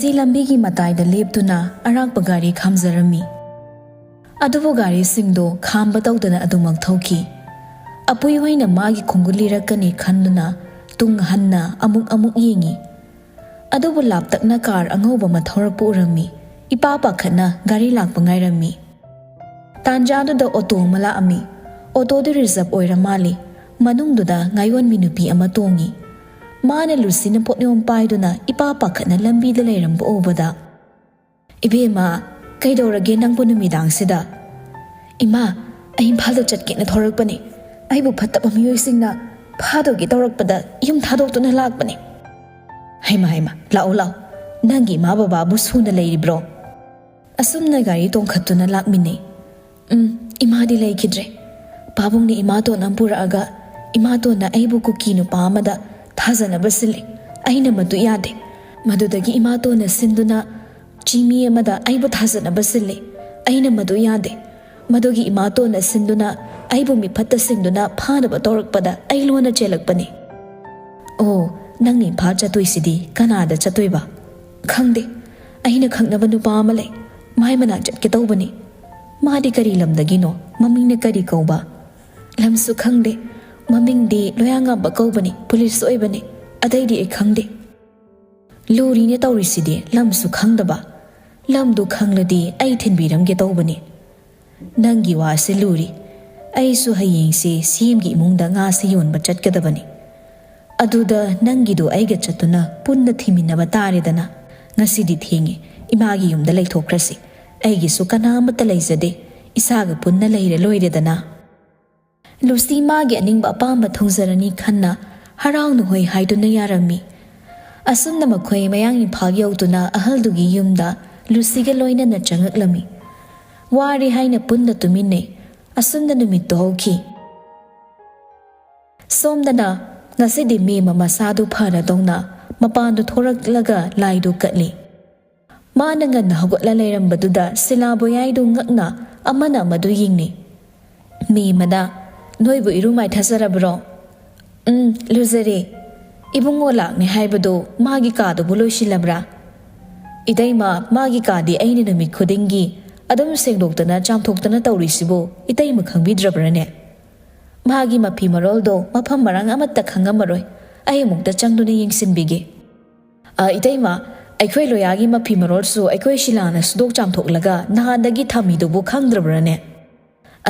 Lucy lambi matai da leptuna arak bagari khamjarami. Adubu gari singdo khamba tawdana adumak thauki. Apui waina magi khunguli rakani khanduna tung hanna amuk yengi. Adubu laptakna kar angoba mathorakpu urami. Ipa pakhana gari lakpa ngairami. Tanjadu da auto mala ami. Auto di reserve oiramali. Manungduda ngayon minupi ama tongi. Mana Lucy na potnyong paiduna ipapakhat na lambi da layram po obada. Ibema, kaidorage nang punumidang sida. Ima, ay impalo chatki na thorak pa ni. Ay bupatap amiyoy sing na padogi thorak pa da yung thadok to na lag pa ni. Hayma, lao. Nangi mabababu suna layri bro. Asum na gari tong khato na lag mini. Ima di lay kidre. Pabong ni ima to nang pura aga. Ima to na ay buku kino pa amada. Thazana basili aina madu yade madudagi imato na sinduna chimi amada aibu thazana basili aina madu yade madugi imato na sinduna aibu mi phatta sinduna phana ba torakpada ailona chelakpani o nangni pha chatoi sidi kanada chatoi ba khangde aina khangnaba nupa amale mai mana chatke tawbani madi kari lamdagi no mamingna kari kauba lamsu khangde Maming di loyanga ba kaubani police oibani adai di khangde luri ne tawrisidi lamsu khangdaba lamdu khangladi ai thinbiram ge tawbani nangi wa se luri ai su hayeng se sim gi mungda nga se yon ba chatkedabani aduda nangi do ai ga chatuna punna thimina ba taridana ngasidi thingi imagi yumda leithokrasi ai gi su kana mata leizade isaga punna leire loiredana Lucy magi aning ba apamba thongjarani khanna harang nu hoi haiduna yarami asumna makhoi mayang imphal yautuna ahaldugi yumda Lucy ga loina na changaklami wari haina punna tumine asumna numit to hoki somdana ngasidi me mama sadu phara dongna mapandu thoraklaga laidu katli mana ngan hagotla leirambaduda silaboyai du ngakna amana madu yingni me mada Noibu irumai thasarabro luzare ibungo lakni haibado magi ka do buloisilabra idaima magi ka di aini numit khudingi adum sengdoktana chamthoktana tawrisibo itaima khangbidrabrane magi mapi maroldo mafam marang amatta khangamaroi ai mukta changduna yingsinbige idaima aikhoi loyagi mapi marol su aikhoi silana sudok chamthoklaga nahadagi thamido bu khangdrabrane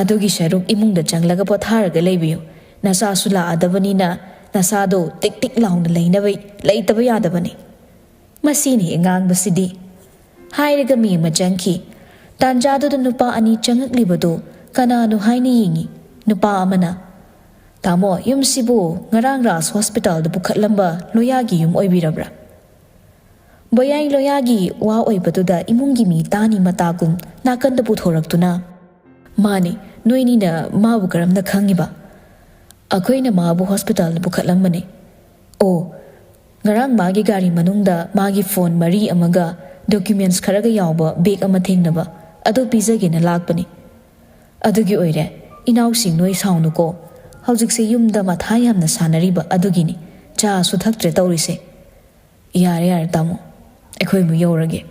Adugi sharuk imungda changlaga potharaga leibiyo nasa sula adabanina nasado tik launa leinabai leitaba yadabani masini engang basidi hairaga mi majangki tanjadu da nupa ani changaklibado kananu haini yingi nupa amana tamo yumsibu ngarang ras hospital da bukhatlamba loyagi yum oibirabra boyai loyagi wa oibaduda imungi mi tani matagum nakanda puthoraktuna Mani, noini na mabu karam na khangiba. Akoy na mabu hospital na bukhatlambani. O, ngarang magi gari manungda magi phone mari amaga documents kharaga yawba bag ama thengnaba adu pizage na lakpani. Adugi oire, inausing noi saunuko. Haujikse yumda matha yamna sanariba adugini. Cha su thaktre tawrise. Yare tamo. Akoy mu yorage.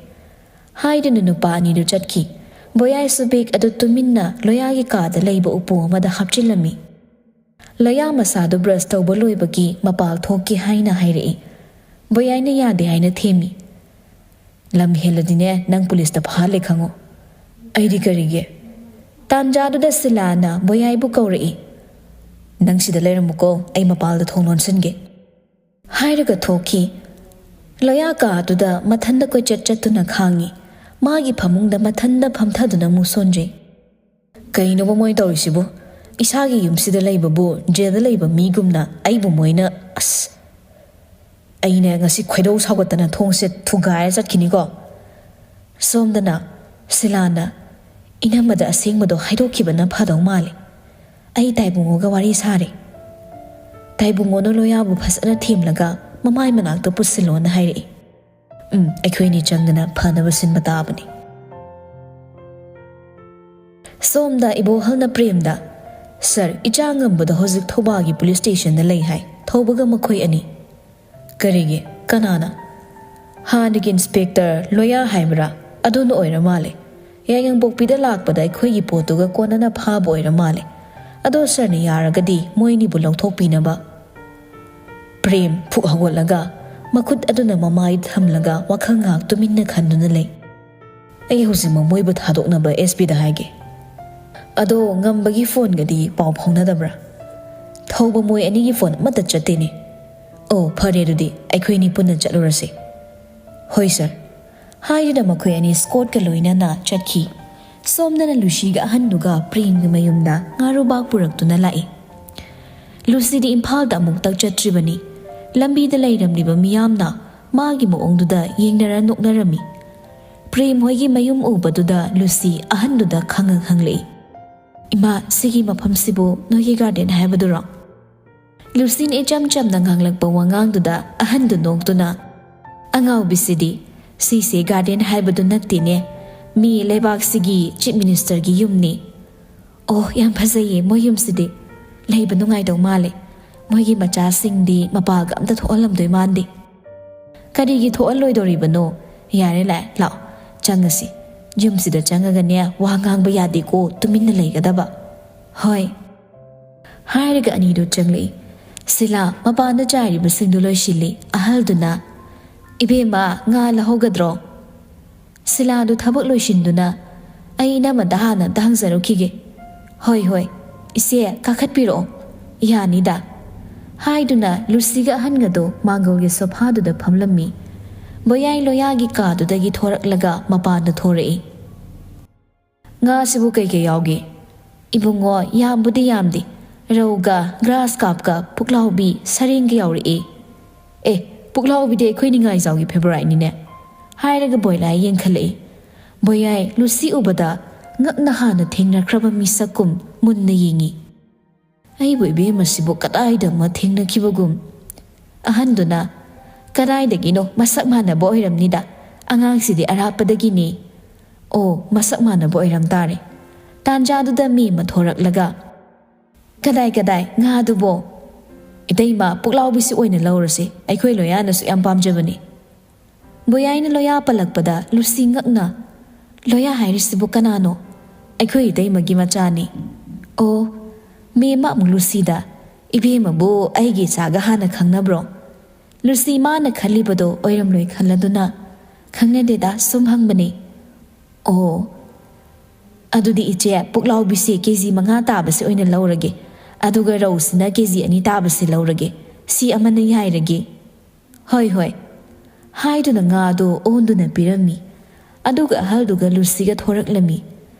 Haidena nupa ani du chatki. Boyai subik adu tuminna loyagi ka da leiba upu amada hapchilami. Loya masadu brush tawba loibagi mapal thoki haina hairei. Boyai na yade haina themi. Lam heladine nang police da phale khango. Aidi karige. Tanjadu da silana boyai bu kaurei. Nang sida leiramuko ay mapal da thonglon singe. Hairaga thoki. Loya ka adu da mathanda ko chatchatuna khangi. Magi phamungda mathanda phamthaduna musonje kaino bo moi tawrisibo isagi yumsida leibabu jeda leiba migumna aibu moina as aina ngasi khoidau sagatana thongse thugai chatkini ko somdana silana inamada asengmado haidokibana phadau male ai taibungo ga wari sare taibungo no loyabu phasana thimlaga mamai manakta pusilona hairi Aikoini changdana phanabasin matabani. Somda ibo halna premda. Sir, ichangambada hozik thobagi police station da lei hai. Thobaga makhoi ani. Karige, kanana. ꯍꯥꯟꯅꯒꯤ inspector ꯂꯣꯌꯥ ꯍꯥꯏꯕ꯭ꯔꯥ ꯑꯗꯨꯅ ꯑꯣꯏꯔ ꯃꯥꯜꯂꯦ ꯌꯥꯏꯉꯪꯄꯣꯛꯄꯤꯗ ꯂꯥꯛꯄꯗ ꯑꯩꯈꯣꯏꯒꯤ ꯄꯣꯠꯇꯨꯒ ꯀꯣꯟꯅꯅ ꯐꯥꯕ ꯑꯣꯏꯔ ꯃꯥꯜꯂꯦ ꯑꯗꯣ ꯁꯥꯔꯅ ꯌꯥꯔꯒꯗꯤ ꯃꯣꯏꯅꯤꯕꯨ ꯂꯧꯊꯣꯛꯄꯤꯅꯕ ꯄ꯭ꯔꯦꯝ ꯐꯨꯛ ꯍꯧꯒꯠꯂꯒ ꯃꯈꯨꯠ ꯑꯗꯨꯅ ꯃꯃꯥꯏ ꯊꯝꯂꯒ ꯋꯥꯈꯜ ꯉꯥꯏꯍꯥꯛ ꯇꯨꯃꯤꯟꯅ ꯈꯟꯗꯨꯅ ꯂꯩ ꯑꯩ ꯍꯧꯖꯤꯛꯃꯛ ꯃꯣꯏꯕꯨ ꯊꯥꯗꯣꯛꯅꯕ SPꯗ ꯍꯥꯏꯒꯦ ꯑꯗꯣ ꯉꯝꯕꯒꯤ ꯐꯣꯟꯒꯗꯤ ꯄꯥꯎ ꯐꯥꯎꯅꯗꯕ꯭ꯔꯥ ꯊꯧꯕ ꯃꯣꯏ ꯑꯅꯤꯒꯤ ꯐꯣꯟ ꯑꯃꯠꯇ ꯆꯠꯇꯦꯅꯦ ꯑꯣ ꯐꯔꯦ ꯑꯗꯨꯗꯤ ꯑꯩꯈꯣꯏꯅꯤ ꯄꯨꯟꯅ ꯆꯠꯂꯨꯔꯁꯤ ꯍꯣꯏ ꯁꯥꯔ ꯍꯥꯏꯗꯨꯅ ꯃꯈꯣꯏ ꯑꯅꯤ ꯁ꯭ꯀꯣꯠꯀ ꯂꯣꯏꯅꯅ ꯆꯠꯈꯤ ꯁꯣꯝꯗꯅ ꯂꯨꯁꯤꯒ ꯑꯍꯟꯗꯨꯒ ꯄ꯭ꯔꯦꯝꯒꯤ ꯃꯌꯨꯝꯗ ꯉꯥꯔꯨꯕꯥꯛ ꯄꯨꯔꯛꯇꯨꯅ ꯂꯥꯛꯏ ꯂꯨꯁꯤꯗꯤ ꯏꯝꯐꯥꯜꯗ ꯑꯃꯨꯛꯇꯪ ꯆꯠꯇ꯭ꯔꯤꯕꯅꯤ ꯂꯝꯕꯤꯗ ꯂꯩꯔꯝꯂꯤꯕ ꯃꯤꯌꯥꯝꯅ ꯃꯥꯒꯤ ꯃꯑꯣꯡꯗꯨꯗ ꯌꯦꯡꯅꯔ ꯅꯣꯛꯅꯔꯝꯃꯤ ꯄ꯭ꯔꯦꯝ ꯍꯣꯏꯒꯤ ꯃꯌꯨꯝ ꯎꯕꯗꯨꯗ ꯂꯨꯁꯤ ꯑꯍꯟꯗꯨꯗ ꯍꯪꯂꯛꯏ ꯏꯃꯥ ꯁꯤꯒꯤ ꯃꯐꯝꯁꯤꯕꯨ ꯅꯣꯏꯒꯤ ꯒꯥꯔꯗꯦꯟ ꯍꯥꯏꯕꯗꯨꯔꯣ ꯂꯨꯁꯤꯅ ꯏꯆꯝ ꯆꯝꯅ ꯉꯥꯡꯂꯛꯄ ꯋꯥꯉꯥꯡꯗꯨꯗ ꯑꯍꯟꯗꯨ ꯅꯣꯛꯇꯨꯅ ꯑꯉꯥꯎꯕꯤꯁꯤꯗꯤ ꯁꯤꯁꯦ ꯒꯥꯔꯗꯦꯟ ꯍꯥꯏꯕꯗꯨ ꯅꯠꯇꯦꯅꯦ ꯃꯤ ꯂꯩꯕꯥꯛꯁꯤꯒꯤ ꯆꯤꯐ ꯃꯤꯅꯤꯁꯇꯔꯒꯤ ꯌꯨꯝꯅꯤ ꯑꯣ ꯌꯥꯝ ꯐꯖꯩꯌꯦ ꯃꯣꯏ ꯌꯨꯝꯁꯤꯗꯤ ꯂꯩꯕ ꯅꯨꯡꯉꯥꯏꯗꯧ ꯃꯥꯜꯂꯦ ꯃꯣꯏꯒꯤ ꯃꯆꯥꯁꯤꯡꯗꯤ ꯃꯄꯥꯒ ꯑꯝꯇ ꯊꯣꯛꯍꯜꯂꯝꯗꯣꯏ ꯃꯥꯟꯗꯦ ꯀꯔꯤꯒꯤ ꯊꯣꯛꯍꯜꯂꯣꯏꯗꯧꯔꯤꯕꯅꯣ ꯌꯥꯔꯦ ꯂꯥꯛꯑꯣ ꯆꯪꯉꯁꯤ ꯌꯨꯝꯁꯤꯗ ꯆꯪꯉꯒꯅꯦ ꯋꯥ ꯉꯥꯡꯕ ꯌꯥꯗꯦꯀꯣ ꯇꯨꯃꯤꯟꯅ ꯂꯩꯒꯗꯕ ꯍꯣꯏ ꯍꯥꯏꯔꯒ ꯑꯅꯤꯗꯨ ꯆꯪꯂꯛꯏ ꯁꯤꯂꯥ ꯃꯄꯥꯟꯗ ꯆꯥꯏꯔꯤꯕꯁꯤꯡꯗꯨ ꯂꯣꯏꯁꯤꯜꯂꯤ ꯑꯍꯜꯗꯨꯅ ꯏꯕꯦꯝꯃ ꯉꯥ ꯂꯧꯍꯧꯒꯗ꯭ꯔꯣ ꯁꯤꯂꯥꯗꯨ ꯊꯕꯛ ꯂꯣꯏꯁꯤꯟꯗꯨꯅ ꯑꯩ ꯏꯅꯝꯃꯗ ꯍꯥꯟꯅ ꯑꯝꯇ ꯍꯪꯖꯔꯨꯈꯤꯒꯦ ꯍꯣꯏ ꯏꯆꯦ ꯀꯥꯈꯠꯄꯤꯔꯛꯑꯣ ꯌꯥꯅꯤꯗ ꯍꯥꯏꯗꯨꯅ ꯂꯨꯁꯤꯒ ꯑꯍꯟꯒꯗꯣ ꯃꯥꯡꯒꯣꯜꯒꯤ ꯁꯣꯐꯥꯗꯨꯗ ꯐꯝꯂꯝꯃꯤ ꯕꯣꯌꯥꯏ ꯂꯣꯌꯥꯒꯤ ꯀꯥꯗꯨꯗꯒꯤ ꯊꯣꯔꯛꯂꯒ ꯃꯄꯥꯟꯗ ꯊꯣꯔꯛꯏ ꯉꯥꯁꯤꯕꯨ ꯀꯩꯀꯩ ꯌꯥꯎꯒꯦ ꯏꯕꯨꯡꯉꯣ ꯌꯥꯝꯕꯨꯗꯤ ꯌꯥꯝꯗꯦ ꯔꯧꯒ ꯒ꯭ꯔꯥꯁ ꯀꯥꯞꯀ ꯄꯨꯛꯂꯥꯎꯕꯤ ꯁꯔꯦꯡꯒ ꯌꯥꯎꯔꯛꯏ ꯄꯨꯛꯂꯥꯎꯕꯤꯗꯤ ꯑꯩꯈꯣꯏ ꯅꯤꯡꯉꯥꯏꯖꯥꯎꯒꯤ ꯐꯦꯚꯣꯔꯥꯏꯠꯅꯤꯅꯦ ꯍꯥꯏꯔꯒ ꯕꯣꯏꯂꯥꯏ ꯌꯦꯡꯈꯠꯂꯛꯏ ꯕꯣꯌꯥꯏ ꯂꯨꯁꯤ ꯎꯕꯗ ꯉꯛꯅ ꯍꯥꯟꯅ ꯊꯦꯡꯅꯈ꯭ꯔꯕ ꯃꯤꯁꯛꯀꯨꯝ ꯃꯨꯟꯅ ꯌꯦꯡꯉꯤ ꯑꯩꯕꯨ ꯏꯕꯦꯝꯃꯁꯤꯕꯨ ꯀꯗꯥꯏꯗ ꯑꯃ ꯊꯦꯡꯅꯈꯤꯕꯒꯨꯝ ꯑꯍꯟꯗꯨꯅ ꯀꯗꯥꯏꯗꯒꯤꯅꯣ ꯃꯁꯛ ꯃꯥꯟꯅꯕ ꯑꯣꯏꯔꯝꯅꯤꯗ ꯑꯉꯥꯡꯁꯤꯗꯤ ꯑꯔꯥꯞꯄꯗꯒꯤꯅꯤ ꯑꯣ ꯃꯁꯛ ꯃꯥꯟꯅꯕ ꯑꯣꯏꯔꯝ ꯇꯥꯔꯦ ꯇꯥꯟꯖꯥꯗꯨꯗ ꯃꯤ ꯑꯃ ꯊꯣꯔꯛꯂꯒ ꯀꯗꯥꯏ ꯉꯥꯗꯨꯕꯣ ꯏꯇꯩꯃ ꯄꯨꯛꯂꯥꯎꯕꯤꯁꯤ ꯑꯣꯏꯅ ꯂꯧꯔꯁꯤ ꯑꯩꯈꯣꯏ ꯂꯣꯌꯥꯅꯁꯨ ꯌꯥꯝ ꯄꯥꯝꯖꯕꯅꯤ ꯕꯣꯌꯥꯏꯅ ꯂꯣꯌꯥ ꯄꯜꯂꯛꯄꯗ ꯂꯨꯁꯤ ꯉꯛꯅ ꯂꯣꯌꯥ ꯍꯥꯏꯔꯤꯁꯤꯕꯨ ꯀꯅꯥꯅꯣ ꯑꯩꯈꯣꯏ ꯏꯇꯩꯃꯒꯤ ꯃꯆꯥꯅꯤ ꯑꯣ ꯃꯦꯝꯃ ꯑꯃꯨꯛ ꯂꯨꯁꯤꯗ ꯏꯕꯦꯝꯃꯕꯨ ꯑꯩꯒꯤ ꯏꯆꯥꯒ ꯍꯥꯟꯅ ꯈꯪꯅꯕ꯭ꯔꯣ ꯂꯨꯁꯤ ꯃꯥꯅ ꯈꯜꯂꯤꯕꯗꯣ ꯑꯣꯏꯔꯝꯂꯣꯏ ꯈꯜꯂꯗꯨꯅ ꯈꯪꯅꯗꯦꯗ ꯁꯨꯝ ꯍꯪꯕꯅꯤ ꯑꯣ ꯑꯗꯨꯗꯤ ꯏꯆꯦ ꯄꯨꯛꯂꯥꯎꯕꯤꯁꯦ KG 5 ꯇꯥꯕꯁꯦ ꯑꯣꯏꯅ ꯂꯧꯔꯒꯦ ꯑꯗꯨꯒ ꯔꯧꯁꯤꯅ KG 2 ꯇꯥꯕꯁꯦ ꯂꯧꯔꯒꯦ ꯁꯤ ꯑꯃꯅ ꯌꯥꯏꯔꯒꯦ ꯍꯣꯏ ꯍꯥꯏꯗꯨꯅ ꯉꯥꯗꯣ ꯑꯣꯟꯗꯨꯅ ꯄꯤꯔꯝꯃꯤ ꯑꯗꯨꯒ ꯑꯍꯜꯗꯨꯒ ꯂꯨꯁꯤꯒ ꯊꯣꯔꯛꯂꯝꯃꯤ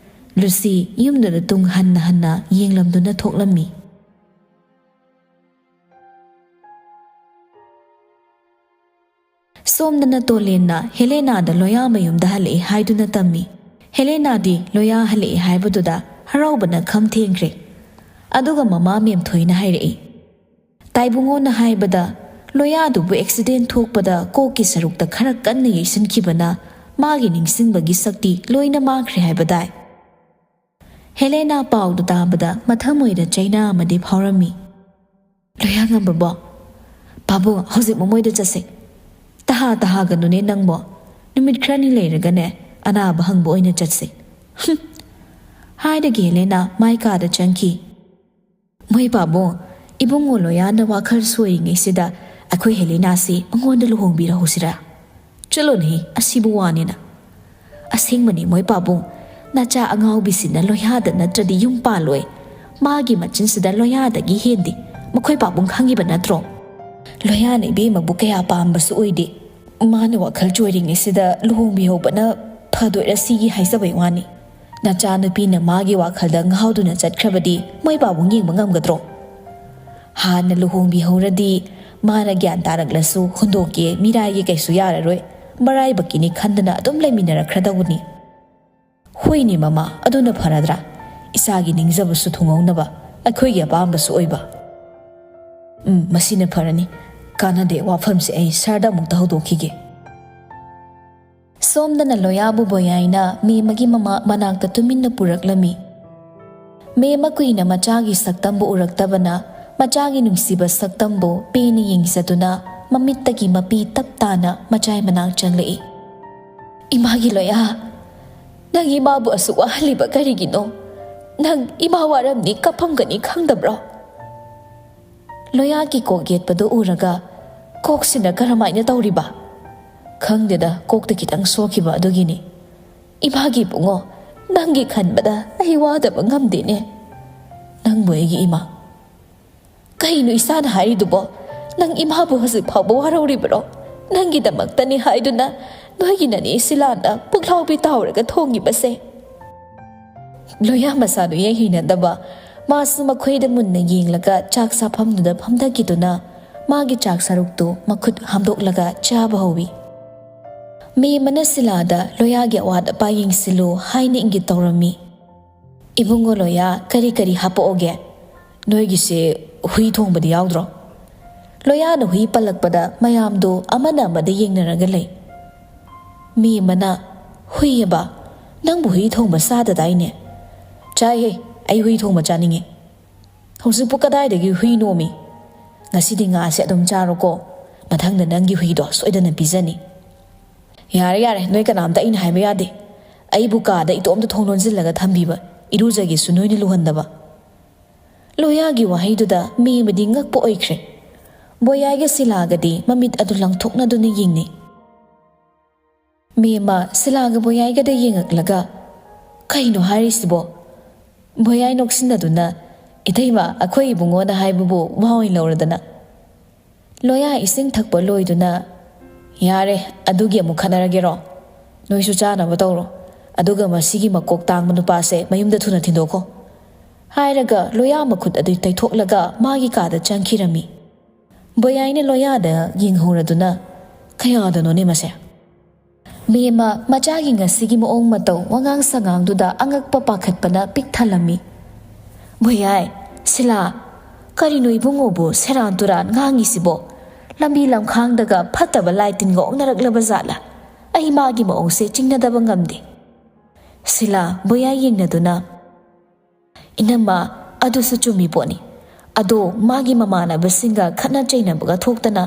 ꯂꯨꯁꯤ ꯌꯨꯝꯗꯨꯗ ꯇꯨꯡ ꯍꯟꯅ ꯌꯦꯡꯂꯝꯗꯨꯅ ꯊꯣꯛꯂꯝꯃꯤ ꯁꯣꯝꯗꯅ ꯇꯣꯂꯦꯟꯅ ꯍꯦꯂꯦꯅꯥꯗ ꯂꯣꯌꯥ ꯃꯌꯨꯝꯗ ꯍꯜꯂꯛꯏ ꯍꯥꯏꯗꯨꯅ ꯇꯝꯃꯤ ꯍꯦꯂꯦꯅꯥꯗꯤ ꯂꯣꯌꯥ ꯍꯜꯂꯛꯏ ꯍꯥꯏꯕꯗꯨꯗ ꯍꯔꯥꯎꯕꯅ ꯈꯝ ꯊꯦꯡꯈ꯭ꯔꯦ ꯑꯗꯨꯒ ꯃꯃꯥ ꯃꯦꯝꯊꯣꯏꯅ ꯍꯥꯏꯔꯛꯏ ꯇꯥꯏꯕꯨꯡꯉꯣꯅ ꯍꯥꯏꯕꯗ ꯂꯣꯌꯥꯗꯨꯕꯨ ꯑꯦꯛꯁꯤꯗꯦꯟ ꯊꯣꯛꯄꯗ ꯀꯣꯛꯀꯤ ꯁꯔꯨꯛꯇ ꯈꯔ ꯀꯟꯅ ꯌꯩꯁꯤꯟꯈꯤꯕꯅ ꯃꯥꯒꯤ ꯅꯤꯡꯁꯤꯡꯕꯒꯤ ꯁꯛꯇꯤ ꯂꯣꯏꯅ ꯃꯥꯡꯈ꯭ꯔꯦ ꯍꯥꯏꯕꯗꯥꯏ ꯍꯦꯂꯦꯅꯥ ꯄꯥꯎꯗꯨ ꯇꯥꯕꯗ ꯃꯊꯃꯣꯏꯗ ꯆꯩꯅꯥ ꯑꯃꯗꯤ ꯐꯥꯎꯔꯝꯃꯤ ꯂꯣꯌꯥ ꯉꯝꯕꯕꯣ ꯄꯥꯕꯨꯡ ꯍꯧꯖꯤꯛ ꯃꯃꯣꯏꯗ ꯆꯠꯁꯦ ꯇꯍꯥꯒꯅꯨꯅꯦ ꯅꯪꯕꯣ ꯅꯨꯃꯤꯠ ꯈꯔꯅꯤ ꯂꯩꯔꯒꯅꯦ ꯑꯅꯥꯕ ꯍꯪꯕ ꯑꯣꯏꯅ ꯆꯠꯁꯦ ꯍꯥꯏꯔꯒ ꯍꯦꯂꯦꯅꯥ ꯃꯥꯏ ꯀꯥꯗ ꯆꯪꯈꯤ ꯃꯣꯏ ꯄꯥꯕꯨꯡ ꯏꯕꯨꯡꯉꯣ ꯂꯣꯌꯥꯅ ꯋꯥꯈꯜ ꯁꯣꯏꯔꯤꯉꯩꯁꯤꯗ ꯑꯩꯈꯣꯏ ꯍꯦꯂꯦꯅꯥꯁꯤ ꯃꯉꯣꯟꯗ ꯂꯨꯍꯣꯡꯕꯤꯔꯍꯧꯁꯤꯔꯥ ꯆꯠꯂꯣꯅꯦ ꯑꯁꯤꯕꯨ ꯋꯥꯅꯤꯅ ꯑꯁꯦꯡꯕꯅꯤ ꯃꯣꯏ ꯄꯥꯕꯨꯡ ꯅꯆꯥ ꯑꯉꯥꯎꯕꯤꯁꯤꯅ ꯂꯣꯌꯥꯗ ꯅꯠꯇ꯭ꯔꯗꯤ ꯌꯨꯝ ꯄꯥꯜꯂꯣꯏ ꯃꯥꯒꯤ ꯃꯆꯤꯟꯁꯤꯗ ꯂꯣꯌꯥꯗꯒꯤ ꯍꯦꯟꯗꯦ ꯃꯈꯣꯏ ꯄꯥꯕꯨꯡ ꯈꯪꯉꯤꯕ ꯅꯠꯇ꯭ꯔꯣ ꯂꯣꯌꯥꯅ ꯏꯕꯦꯝꯃꯕꯨ ꯀꯌꯥ ꯄꯥꯝꯕꯁꯨ ꯑꯣꯏꯗꯦ ꯃꯥꯅ ꯋꯥꯈꯜ ꯆꯣꯏꯔꯤꯉꯩꯁꯤꯗ ꯂꯨꯍꯣꯡꯕꯤꯍꯧꯕꯅ ꯐꯗꯣꯏꯔꯥ ꯁꯤꯒꯤ ꯍꯥꯏꯖꯕꯩ ꯋꯥꯅꯤ ꯅꯆꯥꯅꯨꯄꯤꯅ ꯃꯥꯒꯤ ꯋꯥꯈꯜꯗ ꯉꯥꯎꯗꯨꯅ ꯆꯠꯈ꯭ꯔꯕꯗꯤ ꯃꯣꯏ ꯄꯥꯕꯨꯡ ꯌꯦꯡꯕ ꯉꯝꯒꯗ꯭ꯔꯣ ꯍꯥꯟꯅ ꯂꯨꯍꯣꯡꯕꯤꯍꯧꯔꯗꯤ ꯃꯥꯅ ꯒ꯭ꯌꯥꯟ ꯇꯥꯔꯛꯂꯁꯨ ꯍꯨꯟꯗꯣꯛꯀꯦ ꯃꯤꯔꯥꯏꯒꯦ ꯀꯩꯁꯨ ꯌꯥꯔꯔꯣꯏ ꯃꯔꯥꯏꯕꯛꯀꯤꯅꯤ ꯈꯟꯗꯅ ꯑꯗꯨꯝ ꯂꯩꯃꯤꯟꯅꯔꯛꯈ꯭ꯔꯗꯧꯕꯅꯤ ꯍꯣꯏꯅꯦ ꯃꯃꯥ ꯑꯗꯨꯅ ꯐꯔꯗ꯭ꯔꯥ ꯏꯆꯥꯒꯤ ꯅꯤꯡꯖꯕꯁꯨ ꯊꯨꯡꯍꯧꯅꯕ ꯑꯩꯈꯣꯏꯒꯤ ꯑꯄꯥꯝꯕꯁꯨ ꯑꯣꯏꯕ ꯃꯁꯤꯅ ꯐꯔꯅꯤ ꯀꯥꯟꯅꯗꯦ ꯋꯥꯐꯝꯁꯦ ꯑꯩ ꯁꯥꯔꯗ ꯑꯃꯨꯛꯇ ꯍꯧꯗꯣꯛꯈꯤꯒꯦ ꯁꯣꯝꯗꯅ ꯂꯣꯌꯥꯕꯨ ꯕꯣꯌꯥꯏꯅ ꯃꯦꯝꯃꯒꯤ ꯃꯅꯥꯛꯇ ꯇꯨꯃꯤꯟꯅ ꯄꯨꯔꯛꯂꯝꯃꯤ ꯃꯦꯝꯃ ꯀꯨꯏꯅ ꯃꯆꯥꯒꯤ ꯁꯛꯇꯝꯕꯨ ꯎꯔꯛꯇꯕꯅ ꯃꯆꯥꯒꯤ ꯅꯨꯡꯁꯤꯕ ꯁꯛꯇꯝꯕꯨ ꯄꯦꯟꯅ ꯌꯦꯡꯖꯗꯨꯅ ꯃꯃꯤꯠꯇꯒꯤ ꯃꯄꯤ ꯇꯞ ꯇꯥꯅ ꯃꯆꯥꯏ ꯃꯅꯥꯛ ꯆꯪꯂꯛꯏ꯫ ꯏꯃꯥꯒꯤ ꯂꯣꯌꯥ, ꯅꯪ ꯏꯃꯥꯕꯨ ꯑꯁꯨꯛ ꯋꯥꯍꯜꯂꯤꯕ ꯀꯔꯤꯒꯤꯅꯣ? ꯅꯪ ꯏꯃꯥ ꯋꯥꯔꯝꯅꯤ ꯀꯞꯐꯝꯒꯅꯤ ꯈꯪꯗꯕ꯭ꯔꯣ? ꯂꯣꯌꯥꯒꯤ ꯀꯣꯛ ꯌꯦꯠꯄꯗꯨ ꯎꯔꯒ ꯀꯣꯛꯁꯤꯅ ꯀꯔꯝꯃꯥꯏꯅ ꯇꯧꯔꯤꯕ? ꯈꯪꯗꯦꯗ, ꯀꯣꯛꯇ ꯈꯤꯇꯪ ꯁꯣꯛꯈꯤꯕ ꯑꯗꯨꯒꯤꯅꯤ꯫ ꯏꯃꯥꯒꯤ ꯏꯕꯨꯡꯉꯣ, ꯅꯪꯒꯤ ꯈꯟꯕꯗ ꯑꯩ ꯋꯥꯗꯕ ꯉꯝꯗꯦꯅꯦ꯫ ꯅꯪꯕꯨ ꯑꯩꯒꯤ ꯏꯃꯥ? ꯀꯩꯅꯣ ꯏꯁꯥꯅ ꯍꯥꯏꯔꯤꯗꯨꯕꯣ? ꯅꯪ ꯏꯃꯥꯕꯨ ꯍꯧꯖꯤꯛ ꯐꯥꯎꯕ ꯋꯥꯔꯧꯔꯤꯕꯔꯣ? ꯅꯪꯒꯤꯗꯃꯛꯇꯅꯤ ꯍꯥꯏꯗꯨꯅ ꯅꯣꯏꯒꯤ ꯅꯅꯦ ꯁꯤꯂꯥꯅ ꯄꯨꯛꯂꯥꯎꯕꯤ ꯇꯥꯎꯔꯒ ꯊꯣꯡꯉꯤꯕꯁꯦ꯫ ꯂꯣꯌꯥ ꯃꯁꯥꯗꯨ ꯌꯦꯡꯍꯩꯅꯗꯕ ꯃꯥꯁꯨ ꯃꯈꯣꯏꯗ ꯃꯨꯟꯅ ꯌꯦꯡꯂꯒ ꯆꯥꯛ ꯆꯥꯐꯝꯗꯨꯗ ꯐꯝꯊꯈꯤꯗꯨꯅ ꯃꯥꯒꯤ ꯆꯥꯛ ꯁꯔꯨꯛꯇꯨ ꯃꯈꯨꯠ ꯍꯥꯝꯗꯣꯛꯂꯒ ꯆꯥꯕ ꯍꯧꯏ꯫ ꯃꯦꯝꯃꯅ ꯁꯤꯂꯥꯗ ꯂꯣꯌꯥꯒꯤ ꯑꯋꯥꯠ ꯑꯄꯥ ꯌꯦꯡꯁꯤꯜꯂꯨ ꯍꯥꯏꯅ ꯏꯪꯒꯤꯠ ꯇꯧꯔꯝꯃꯤ꯫ ꯏꯕꯨꯡꯉꯣ ꯂꯣꯌꯥ, ꯀꯔꯤ ꯀꯔꯤ ꯍꯥꯞꯄꯛꯑꯣꯒꯦ? ꯅꯣꯏꯒꯤꯁꯦ ꯍꯨꯏ ꯊꯣꯡꯕꯗꯤ ꯌꯥꯎꯗ꯭ꯔꯣ? ꯂꯣꯌꯥꯅ ꯍꯨꯏ ꯄꯜꯂꯛꯄꯗ ꯃꯌꯥꯝꯗꯨ ꯑꯃꯅ ꯑꯃꯗ ꯌꯦꯡꯅꯔꯒ ꯂꯩ꯫ ꯃꯦꯝꯃꯅ, ꯍꯨꯏꯑꯕ? ꯅꯪꯕꯨ ꯍꯨꯏ ꯊꯣꯡꯕ ꯆꯥꯗꯗꯥꯏꯅꯦ? ꯆꯥꯏꯍꯦ, ꯑꯩ ꯍꯨꯏ ꯊꯣꯡꯕ ꯆꯥꯅꯤꯡꯉꯤ꯫ ꯍꯧꯖꯤꯛꯄꯨ ꯀꯗꯥꯏꯗꯒꯤ ꯍꯨꯏꯅꯣꯃꯤ? ꯉꯁꯤꯗꯤ ꯉꯥꯁꯦ ꯑꯗꯨꯝ ꯆꯥꯔꯣꯀꯣ, ꯃꯊꯪꯗ ꯅꯪꯒꯤ ꯍꯨꯏꯗꯣ ꯁꯣꯏꯗꯅ ꯄꯤꯖꯅꯤ꯫ ꯌꯥꯔꯦ ꯌꯥꯔꯦ, ꯅꯣꯏ ꯀꯅꯥꯝꯇ ꯑꯩꯅ ꯍꯥꯏꯕ ꯌꯥꯗꯦ꯫ ꯑꯩꯕꯨ ꯀꯥꯗ ꯏꯇꯣꯝꯇ ꯊꯣꯡ ꯂꯣꯟꯁꯤꯜꯂꯒ ꯊꯝꯕꯤꯕ, ꯏꯔꯨꯖꯒꯦꯁꯨ ꯅꯣꯏꯅ ꯂꯨꯍꯟꯗꯕ꯫ ꯂꯣꯌꯥꯒꯤ ꯋꯥꯍꯩꯗꯨꯗ ꯃꯦꯝꯃꯗꯤ ꯉꯛꯄ ꯑꯣꯏꯈ꯭ꯔꯦ꯫ ꯕꯣꯌꯥꯏꯒ ꯁꯤꯂꯥꯒꯗꯤ ꯃꯃꯤꯠ ꯑꯗꯨ ꯂꯪꯊꯣꯛꯅꯗꯨꯅ ꯌꯦꯡꯅꯩ꯫ ꯃꯦꯝꯃ ꯁꯤꯂꯥꯒ ꯕꯣꯌꯥꯏꯒꯗ ꯌꯦꯡꯉꯛꯂꯒ, ꯀꯩꯅꯣ ꯍꯥꯏꯔꯤꯁꯤꯕꯣ? ꯕꯣꯌꯥꯏ ꯅꯣꯛꯁꯤꯟꯅꯗꯨꯅ, ꯏꯇꯩꯃ, ꯑꯩꯈꯣꯏ ꯏꯕꯨꯡꯉꯣꯅ ꯍꯥꯏꯕꯕꯨ ꯋꯥ ꯑꯣꯏꯅ ꯂꯧꯔꯗꯅ꯫ ꯂꯣꯌꯥ ꯏꯁꯤꯡ ꯊꯛꯄ ꯂꯣꯏꯗꯨꯅ, ꯌꯥꯔꯦ, ꯑꯗꯨꯒꯤ ꯑꯃꯨꯛ ꯈꯠꯅꯔꯒꯦꯔꯣ? ꯅꯣꯏꯁꯨ ꯆꯥꯅꯕ ꯇꯧꯔꯣ, ꯑꯗꯨꯒ ꯃꯁꯤꯒꯤ ꯃꯀꯣꯛ ꯇꯥꯡꯕ ꯅꯨꯄꯥꯁꯦ ꯃꯌꯨꯝꯗ ꯊꯨꯅ ꯊꯤꯟꯗꯣꯛꯈꯣ ꯍꯥꯏꯔꯒ ꯂꯣꯌꯥ ꯃꯈꯨꯠ ꯑꯗꯨ ꯇꯩꯊꯣꯛꯂꯒ ꯃꯥꯒꯤ ꯀꯥꯗ ꯆꯪꯈꯤꯔꯝꯃꯤ꯫ ꯕꯣꯌꯥꯏꯅ ꯂꯣꯌꯥꯗ ꯌꯦꯡꯍꯧꯔꯗꯨꯅ, ꯀꯌꯥꯗꯅꯣꯅꯦ ꯃꯁꯦ? ꯃꯦꯝꯃ ꯃꯆꯥꯒꯤ ꯉꯁꯤꯒꯤ ꯃꯑꯣꯡ ꯃꯇꯧ ꯋꯥꯉꯥꯡ ꯁꯉꯥꯡꯗꯨꯗ ꯑꯉꯛꯄ ꯄꯥꯈꯠꯄꯅ ꯄꯤꯛ ꯊꯜꯂꯝꯃꯤ꯫ ꯕꯣꯌꯥꯏ, ꯁꯤꯂꯥ, ꯀꯔꯤꯅꯣ ꯏꯕꯨꯡꯉꯣꯕꯨ ꯁꯦꯔꯥꯟ ꯇꯨꯔꯥꯟ ꯉꯥꯡꯉꯤꯁꯤꯕꯣ? ꯂꯝꯕꯤ ꯂꯝꯈꯥꯡꯗꯒ ꯐꯠꯇꯕ ꯂꯥꯏ ꯇꯤꯟꯒ ꯑꯣꯛꯅꯔꯛꯂꯕ ꯖꯥꯠꯂꯥ? ꯑꯩ ꯃꯥꯒꯤ ꯃꯑꯣꯡꯁꯦ ꯆꯤꯡꯅꯗꯕ ꯉꯝꯗꯦ꯫ ꯁꯤꯂꯥ ꯕꯣꯌꯥꯏ ꯌꯦꯡꯅꯗꯨꯅ, ꯏꯅꯝꯃ, ꯑꯗꯨꯁꯨ ꯆꯨꯝꯃꯤ ꯄꯣꯠꯅꯤ꯫ ꯑꯗꯣ ꯃꯥꯒꯤ ꯃꯃꯥꯟꯅꯕꯁꯤꯡꯒ ꯈꯠꯅ ꯆꯩꯅꯕꯒ ꯊꯣꯛꯇꯅ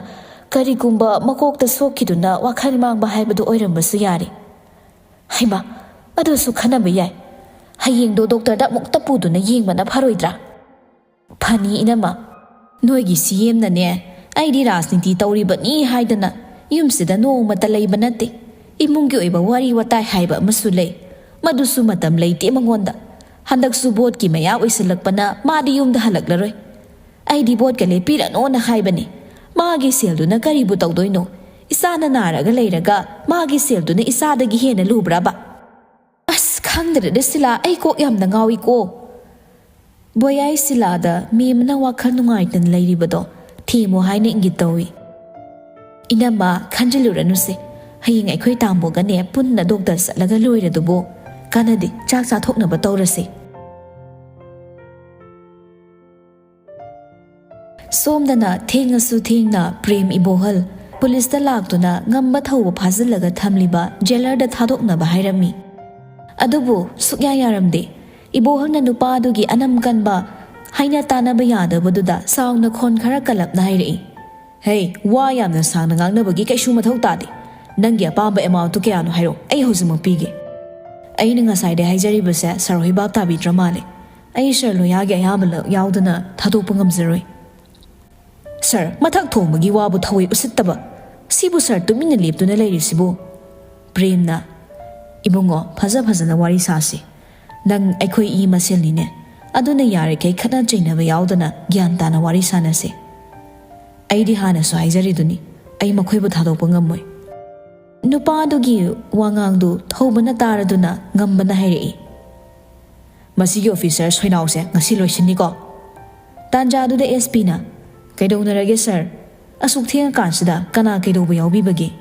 ꯀꯔꯤꯒꯨꯝꯕ ꯃꯀꯣꯛꯇ ꯁꯣꯛꯈꯤꯗꯨꯅ ꯋꯥꯈꯜ ꯃꯥꯡꯕ ꯍꯥꯏꯕꯗꯨ ꯑꯣꯏꯔꯝꯕꯁꯨ ꯌꯥꯔꯦ꯫ ꯍꯩꯃꯥ, ꯑꯗꯨꯁꯨ ꯈꯟꯅꯕ ꯌꯥꯏ꯫ ꯍꯌꯦꯡꯗꯣ ꯗꯣꯛꯇꯔꯗ ꯑꯃꯨꯛꯇ ꯄꯨꯗꯨꯅ ꯌꯦꯡꯕꯅ ꯐꯔꯣꯏꯗ꯭ꯔꯥ? ꯐꯅꯤ ꯏꯅꯝꯃ, ꯅꯣꯏꯒꯤ ꯁꯤꯌꯦꯝꯅꯅꯦ ꯑꯩꯗꯤ ꯔꯥꯖꯅꯤꯇꯤ ꯇꯧꯔꯤꯕꯅꯤ ꯍꯥꯏꯗꯅ ꯌꯨꯝꯁꯤꯗ ꯅꯣꯡꯃꯇ ꯂꯩꯕ ꯅꯠꯇꯦ꯫ ꯏꯃꯨꯡꯒꯤ ꯑꯣꯏꯕ ꯋꯥꯔꯤ ꯋꯥꯇꯥꯏ ꯍꯥꯏꯕ ꯑꯃꯁꯨ ꯂꯩ, ꯃꯗꯨꯁꯨ ꯃꯇꯝ ꯂꯩꯇꯦ ꯃꯉꯣꯟꯗ꯫ ꯍꯟꯗꯛꯁꯨ ꯚꯣꯠꯀꯤ ꯃꯌꯥ ꯑꯣꯏꯁꯤꯜꯂꯛꯄꯅ ꯃꯥꯗꯤ ꯌꯨꯝꯗ ꯍꯜꯂꯛꯂꯔꯣꯏ꯫ ꯑꯩꯗꯤ ꯚꯣꯠꯀ ꯂꯦꯞꯄꯤꯔꯅꯣꯅ ꯍꯥꯏꯕꯅꯤ꯫ ꯃꯥꯒꯤ ꯁꯦꯜꯗꯨꯅ ꯀꯔꯤꯕꯨ ꯇꯧꯗꯣꯏꯅꯣ? ꯏꯆꯥꯅ ꯅꯥꯔꯒ ꯂꯩꯔꯒ ꯃꯥꯒꯤ ꯁꯦꯜꯗꯨꯅ ꯏꯆꯥꯗꯒꯤ ꯍꯦꯟꯅ ꯂꯨꯕ꯭ꯔꯕ? ꯑꯁ ꯈꯪꯗ꯭ꯔꯦꯗ ꯁꯤꯂꯥ, ꯑꯩ ꯀꯣꯛ ꯌꯥꯝꯅ ꯉꯥꯎꯏꯀꯣ꯫ ꯕꯣꯌꯥꯏ ꯁꯤꯂꯥꯗ ꯃꯦꯝꯅ ꯋꯥꯈꯜ ꯅꯨꯡꯉꯥꯏꯇꯅ ꯂꯩꯔꯤꯕꯗꯣ ꯊꯦꯝꯃꯨ ꯍꯥꯏꯅ ꯏꯪꯒꯤꯠ ꯇꯧꯏ꯫ ꯏꯅꯝꯃ, ꯈꯟꯖꯤꯜꯂꯨꯔꯅꯨꯁꯦ, ꯍꯌꯦꯡ ꯑꯩꯈꯣꯏ ꯇꯥꯃꯣꯒꯅꯦ ꯄꯨꯟꯅ ꯗꯣꯛꯇꯔ ꯆꯠꯂꯒ ꯂꯣꯏꯔꯗꯨꯕꯨ, ꯀꯥꯟꯅꯗꯦ, ꯆꯥꯛ ꯆꯥꯊꯣꯛꯅꯕ ꯇꯧꯔꯁꯤ꯫ ꯁꯣꯝꯗꯅ ꯊꯦꯡꯉꯁꯨ ꯊꯦꯡꯅ ꯄ꯭ꯔꯦꯝ ꯏꯕꯣꯍꯜ ꯄꯨꯂꯤꯁꯇ ꯂꯥꯛꯇꯨꯅ ꯉꯝꯕ ꯊꯧꯕ ꯐꯥꯖꯤꯜꯂꯒ ꯊꯝꯂꯤꯕ ꯖꯦꯂꯔꯗ ꯊꯥꯗꯣꯛꯅꯕ ꯍꯥꯏꯔꯝꯃꯤ꯫ ꯑꯗꯨꯕꯨ ꯁꯨꯛꯌꯥ ꯌꯥꯔꯝꯗꯦ꯫ ꯏꯕꯣꯍꯜꯅ ꯅꯨꯄꯥ ꯑꯗꯨꯒꯤ ꯑꯅꯝ ꯀꯟꯕ ꯍꯥꯏꯅ ꯇꯥꯟꯅꯕ ꯌꯥꯗꯕꯗꯨꯗ ꯁꯥꯎꯅ ꯈꯣꯟ ꯈꯔ ꯀꯜꯂꯞꯅ ꯍꯥꯏꯔꯛꯏ꯫ ꯍꯦ, ꯋꯥ ꯌꯥꯝꯅ ꯁꯥꯡꯅ ꯉꯥꯡꯅꯕꯒꯤ ꯀꯩꯁꯨ ꯃꯊꯧ ꯇꯥꯗꯦ꯫ ꯅꯪꯒꯤ ꯑꯄꯥꯝꯕ ꯑꯦꯃꯥꯎꯟꯇꯨ ꯀꯌꯥꯅꯣ ꯍꯥꯏꯔꯣ, ꯑꯩ ꯍꯧꯖꯤꯛꯃꯛ ꯄꯤꯒꯦ꯫ ꯑꯩꯅ ꯉꯁꯥꯏꯗꯩ ꯍꯥꯏꯖꯔꯤꯕꯁꯦ ꯁꯥꯔ ꯍꯣꯏ ꯚꯥꯞ ꯇꯥꯕꯤꯗ꯭ꯔ ꯃꯥꯜꯂꯦ꯫ ꯑꯩ ꯁꯥꯔ ꯂꯣꯌꯥꯒꯤ ꯑꯌꯥꯕ ꯌꯥꯎꯗꯅ ꯊꯥꯗꯣꯛꯄ ꯉꯝꯖꯔꯣꯏ꯫ ꯁꯥꯔ, ꯃꯊꯛ ꯊꯣꯡꯕꯒꯤ ꯋꯥꯕꯨ ꯊꯧꯑꯣꯏ ꯎꯁꯤꯠꯇꯕ, ꯁꯤꯕꯨ ꯁꯥꯔ ꯇꯨꯃꯤꯟꯅ ꯂꯦꯞꯇꯨꯅ ꯂꯩꯔꯤꯁꯤꯕꯨ? ꯄ꯭ꯔꯦꯝꯅ, ꯏꯕꯨꯡꯉꯣ, ꯐꯖꯅ ꯋꯥꯔꯤ ꯁꯥꯁꯤ꯫ ꯅꯪ ꯑꯩꯈꯣꯏ ꯏ ꯃꯁꯦꯜꯅꯤꯅꯦ, ꯑꯗꯨꯅ ꯌꯥꯔꯤꯈꯩ ꯈꯠꯅ ꯆꯩꯅꯕ ꯌꯥꯎꯗꯅ ꯒ꯭ꯌꯥꯟ ꯇꯥꯅ ꯋꯥꯔꯤ ꯁꯥꯟꯅꯁꯤ꯫ ꯑꯩꯗꯤ ꯍꯥꯟꯅꯁꯨ ꯍꯥꯏꯖꯔꯤꯗꯨꯅꯤ, ꯑꯩ ꯃꯈꯣꯏꯕꯨ ꯊꯥꯗꯣꯛꯄ ꯉꯝꯃꯣꯏ꯫ ꯅꯨꯄꯥ ꯑꯗꯨꯒꯤ ꯋꯥꯉꯥꯡꯗꯨ ꯊꯧꯕꯅ ꯇꯥꯔꯗꯨꯅ ꯉꯝꯕꯅ ꯍꯥꯏꯔꯛꯏ꯫ ꯃꯁꯤꯒꯤ ꯑꯣꯐꯤꯁꯔ ꯁꯣꯏꯅꯥꯎꯁꯦ ꯉꯁꯤ ꯂꯣꯏꯁꯤꯟꯅꯤꯀꯣ꯫ ꯇꯥꯟꯖꯥꯗꯨꯗ SP ꯅ, ꯀꯩꯗꯧꯅꯔꯒꯦ ꯁꯥꯔ? ꯑꯁꯨꯛ ꯊꯦꯡꯉꯀꯥꯟꯁꯤꯗ ꯀꯅꯥ ꯀꯩꯗꯧꯕ ꯌꯥꯎꯕꯤꯕꯒꯦ?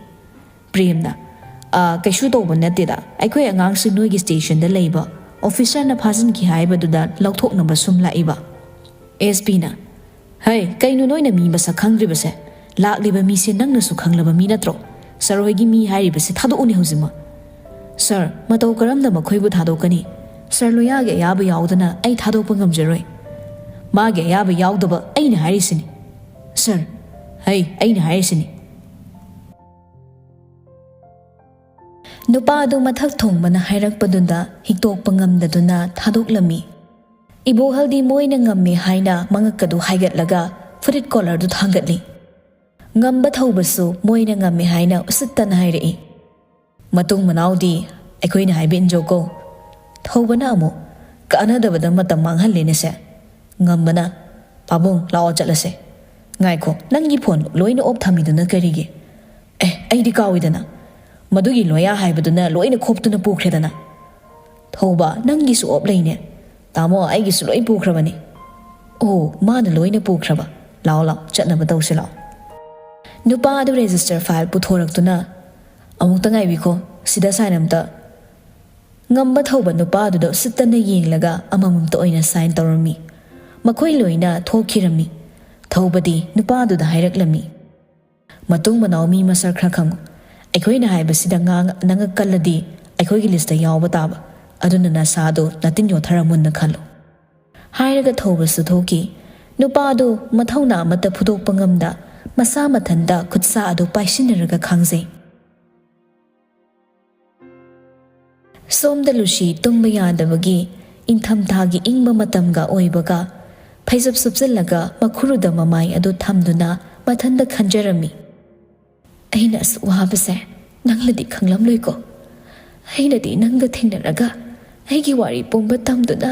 ꯄ꯭ꯔꯦꯝꯅ, ꯀꯩꯁꯨ ꯇꯧꯕ ꯅꯠꯇꯦꯗ, ꯑꯩꯈꯣই ꯑꯉꯥꯡꯁꯤꯡ ꯅꯣꯏꯒꯤ ꯁ꯭ꯇꯦꯁꯟꯗ ꯂꯩꯕ ꯑꯣꯐꯤꯁꯔꯅ ꯐꯥꯖꯤꯟꯈꯤ ꯍꯥꯏꯕꯗꯨꯗ ꯂꯧꯊꯣꯛꯅꯕ ꯁꯨꯝ ꯂꯥꯛꯏꯕ꯫ SP ꯅ, ꯍꯩ, ꯀꯩꯅꯣ ꯅꯣꯏꯅ ꯃꯤ ꯃꯁꯛ ꯈꯪꯗ꯭ꯔꯤꯕꯁꯦ? ꯂꯥꯛꯂꯤꯕ ꯃꯤꯁꯦ ꯅꯪꯅꯁꯨ ꯈꯪꯂꯕ ꯃꯤ ꯅꯠꯇ꯭ꯔꯣ? ꯁꯥꯔ ꯍꯣꯏꯒꯤ ꯃꯤ ꯍꯥꯏꯔꯤꯕꯁꯦ ꯊꯥꯗꯣꯛꯎꯅꯦ ꯍꯧꯖꯤꯛꯃꯛ꯫ ꯁꯥꯔ, ꯃꯇꯧ ꯀꯔꯝꯅ ꯃꯈꯣꯏꯕꯨ ꯊꯥꯗꯣꯛꯀꯅꯤ? ꯁꯥꯔ ꯂꯣꯌꯥꯒꯤ ꯑꯌꯥꯕ ꯌꯥꯎꯗꯅ ꯑꯩ ꯊꯥꯗꯣꯛꯄ ꯉꯝꯖꯔꯣꯏ꯫ ꯃꯥꯒꯤ ꯑꯌꯥꯕ ꯌꯥꯎꯗꯕ ꯑꯩꯅ ꯍꯥꯏꯔꯤꯁꯤꯅꯤ꯫ ꯁꯥꯔ, Hey, aina haisini. Nupa adu mathak thongbana hairakpadunda hiktok pangamdaduna thadoklammi. Ibohaldi moina ngammi haina mangakadu haigatlaga furit collar du thangatli. Ngamba thaubasu moina ngammi haina usittana hairei. Matung manaudi aikoina haibin joko. Thaubana amu kaanadabada matam manghalline se. Ngambana pabung lao chatlase. Ngaiko nangi phone loina op thamiduna karige. Aidi kawidana. Madugi loya haibaduna loina khoptuna pukhredana. Thauba nangi su op leine. Tamo aigi su loi pukhrabani. Oh, mana loina pukhraba. Lao chatnaba tawse lao. Nupa adu register file puthoraktuna amukta ngaibiko sida sainamta ngamba thauba nupa adu sittana yenglaga amamumta oina sign tawrami. Makhoi loina thokhirami. Thaubadi nupa adu da hairaklammi. Matung manaw mi masar khra khangu. Aikoina haibasida nanga kalladi aikoigi lista yawba taba. Aduna nasado natin yotharamunna khallo. Hairaga thaubasu thoki. Nupa adu mathauna amata phudokpa ngamda masa mathanda khutsa adu paisinaraga khangzai. Somda lushi tumba yadabagi inthamthagi ingba matamga oibaga phaisap supjallaga makhuruda mamai adu thamduna mathanda khanjarami. Aina wabase nangladi khanglamloiko. Ainadi nanga thingnaraga aigi wari pomba tamduna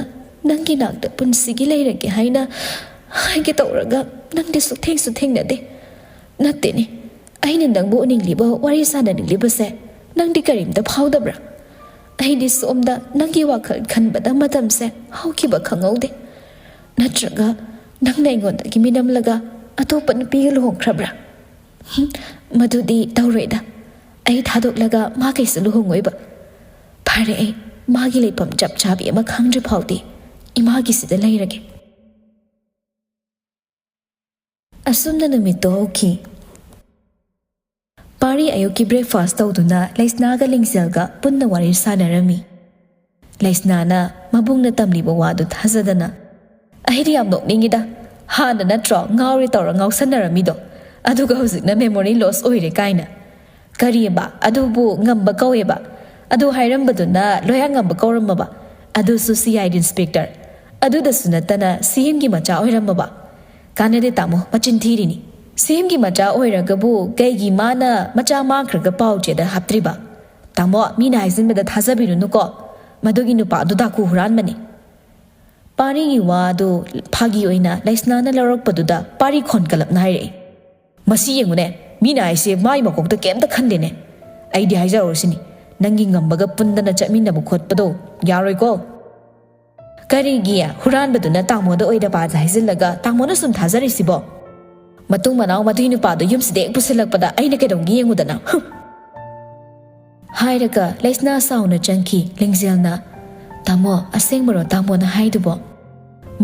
nangi nakda punsigi leirage haina haige tawraga nangde sutheng natteni aina nangbu ningliba wari sananingliba se nangdi karimda phawdabra aidi somda nangi wakhal khanbada matamse haukiba khangaude natraga nangna ingonda giminamlaga atopa nupiga luhongkrabra madudi tawreda ai thadoklaga ma kaisa luhongoiba phare ai magi leipam chap chabi ama khangdri phawti imagi sida leirage asumna numito ki pari ayoki breakfast tawduna laisnaga lingselga punna wari sanarami laisna na mabungna tamliba wadu thazadana ahiri am nokningida hana natro ngauri tawra ngausanarami do aduga huzikna memory loss oire kaina kariba adubu ngamba kaweba adu hairambaduna loya ngamba kawramaba adu su CID inspector adu da sunatana CM gi macha oiramaba kanade tamo machin thirini CM gi macha oiragabu kaigi mana macha makhraga pauche da haptriba tamo mina haisinbada thazabiru nuko madugi nupa adu da ku huran mani pari gi wa adu phagi oina laisna na larokpaduda pari khon kalap naire masi yengune mina aise mai makokta kemta khandene aidi haijarosini nangi ngambaga pundana chaminnabu khotpado yaroiko karigiya huranbaduna tamoda oida baza haizillaga tamona sum thazarisibo matung manaw madui pado yumside pusilakpada aina kedongi yengudana hairaga laisna sauna chanki lingzelna tamo asengmaro tamona haidubo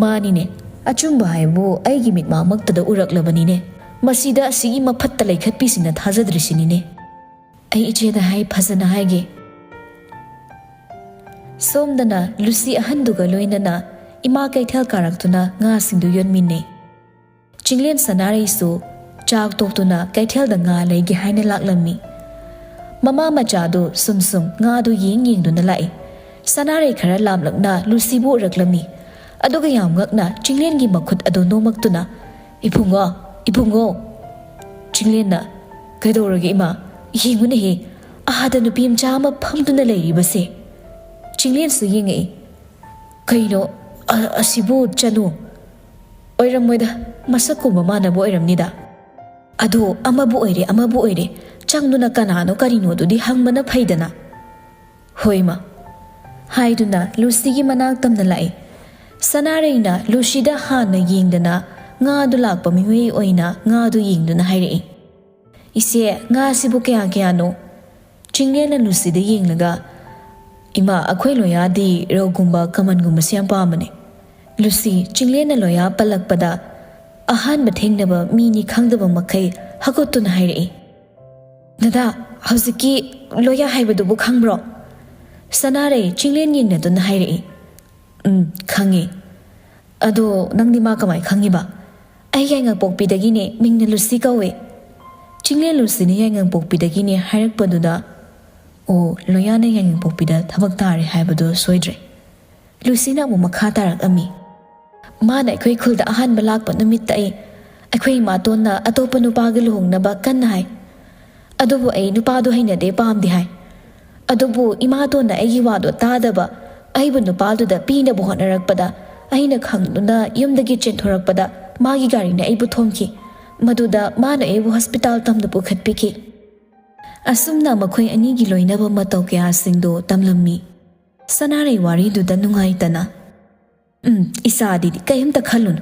manine achumba haibu aigi mitma maktada uraklabanine masida asigi mafatta laikhatpisina thazadrisinine ai icheda hai phazana haige somdana lucy ahanduga loinana ima kaithal karaktuna nga singdu yonminne chinglen sanare su chak toktuna kaithal da nga leigi haina laklammi mama machadu sumsum nga du ying duna lai sanare khara lamlakna lucy bu raklami aduga yam ngakna chinglen gi makhut adu nomaktuna ibungo chinglen na kaidorage ima yingune he ahada nupim chama phamduna leiribase chinglen su yinge kaino asibu chanu oiramoida masakku mama na bo oiramnida ado amabu oire changnuna kanano karino dudi hangmana phaidana hoima haiduna lucy gi manak tamna lai sanareina lushida hana yingdana nga du lakpa miwi oina nga du yingduna hairei ise nga sibu kya no chinglen na lucy de yinglaga ima akhoi loya di rogumba kaman gumba siam pamane lucy chinglen na loya palakpada ahan bathengnaba mini khangdaba makai hagotun hairei nada hauziki loya haibadu bu khangbro sanare chinglen yingna dun hairei khangi ado nangdi ma kamai khangiba ai ngang pokpidagi ne mingna Lucy kawe Chingle Lucy ne ngang pokpidagi ne hairakpaduda o loya ne ngang pokpida thabak tare haibadu soidre Lucy na mu makha tarak ami ma na khoi khulda ahan balak pa numit tai akhoi ma ton na atopa nupa ga luhong na ba kan hai adubu ai nupa do haina de pam di hai adubu ima ton na ai wa do ta da ba ai bu nupa do da pi na bu honarak pada ai na khang na yum da gi chen thorak pada ma gi gari na ai bu thom ki maduda ma na ai bu hospital tam da bu khat pi ki asum na makhoi ani gi loina ba ma taw kya sing do tamlammi sanare wari du da nungai tana isa di kayam ta khalun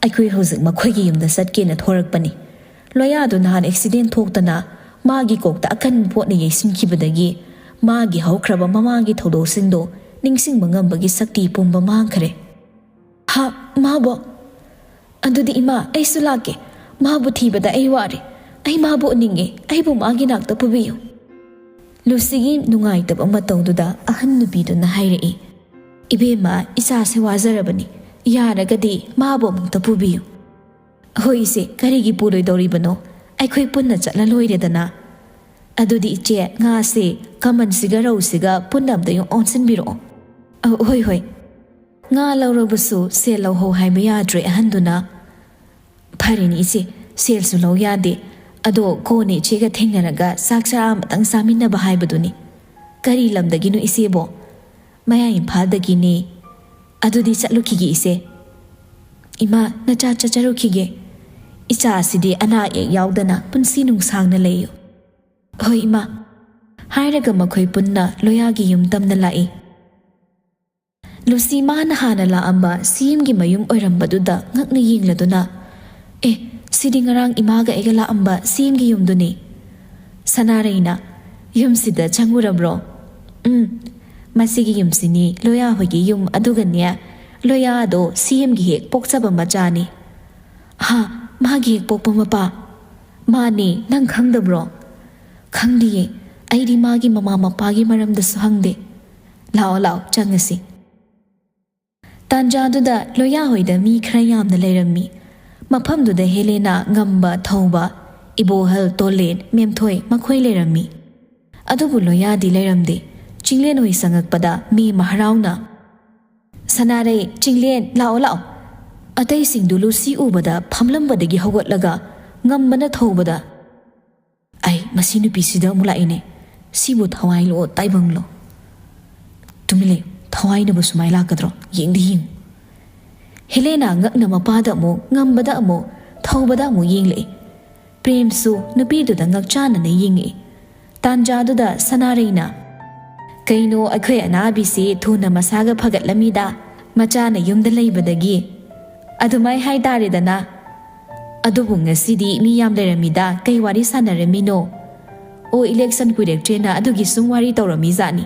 aikhoi hojik makhoi gi yumda satke na thorak pani loya du nan accident thoktana magi kokta akan pot ne yesin khibadagi magi haukraba mama gi thodo singdo ningsing mangam bagi sakti pumba mang khare ha ma bo andudi ima ai sulake ma bu thibada ai wari ai ma bu ninge ai bu magi nak ta pubiyo Lucy gi nungai tab ama tawduda ahan nubi du na haire Ibema isa se wazarabani yaragadi mabo mung tapubiyo hoi se karigi puroi dori bano aikhoi punna chatla loiredana adudi iche nga se kaman siga rau siga punnam da yung onsin biro hoi nga lawrobusu se law ho haiba yadre ahanduna pharini iche sel su law yade ado ko ne chega thengnaraga saksa matang saminna ba haibaduni kari lamdagi nu isebo Maya Impaldagi ne adudi chatlukigi ise ima nacha chacharukige icha asidi ana ek yaudana punsi nungsangna leyo hoi ima hairaga makhoi punna loyagi yumtamna lai Lucy ma na hana la amba sim gi mayum oirambaduda ngakna yingladuna sidi ngarang imaga egala amba sim gi yumduni sanareina yumsida changurabro Masigi yumsini loya hogi yum aduganya loya do CM gi hek pokchaba machani ha magi hek pokpa mapa mani nang khangdabro khangdiye aidi magi mama mapa gi maram da sangde lao changasi tanja du da loya hoida mi khrayam na lerammi mafam du da Helena ngamba thauba ibohal tolen memthoi makhoi lerammi adubu loya di leramde Chinglen hoi sangak pada mi maharauna sanare chinglen lao atai sing du Lucy ubada phamlam badagi hogot laga ngambana thobada ai masinu pisida mula ine sibu thawai lo taibang lo tumile thawai na busumai la kadro yengdi hing Helena ngakna mapada mo ngambada mo thobada mo yengle prem su nupi du da ngakchana na yingi tanja du da sanare na Kaino akhoi anabi se thuna masaga phagat lamida machana yumda leibadagi adumai haidare dana adubu ngasidi mi yam leramida kai wari sanaramino o election kuirektrena adugi sungwari tawrami zani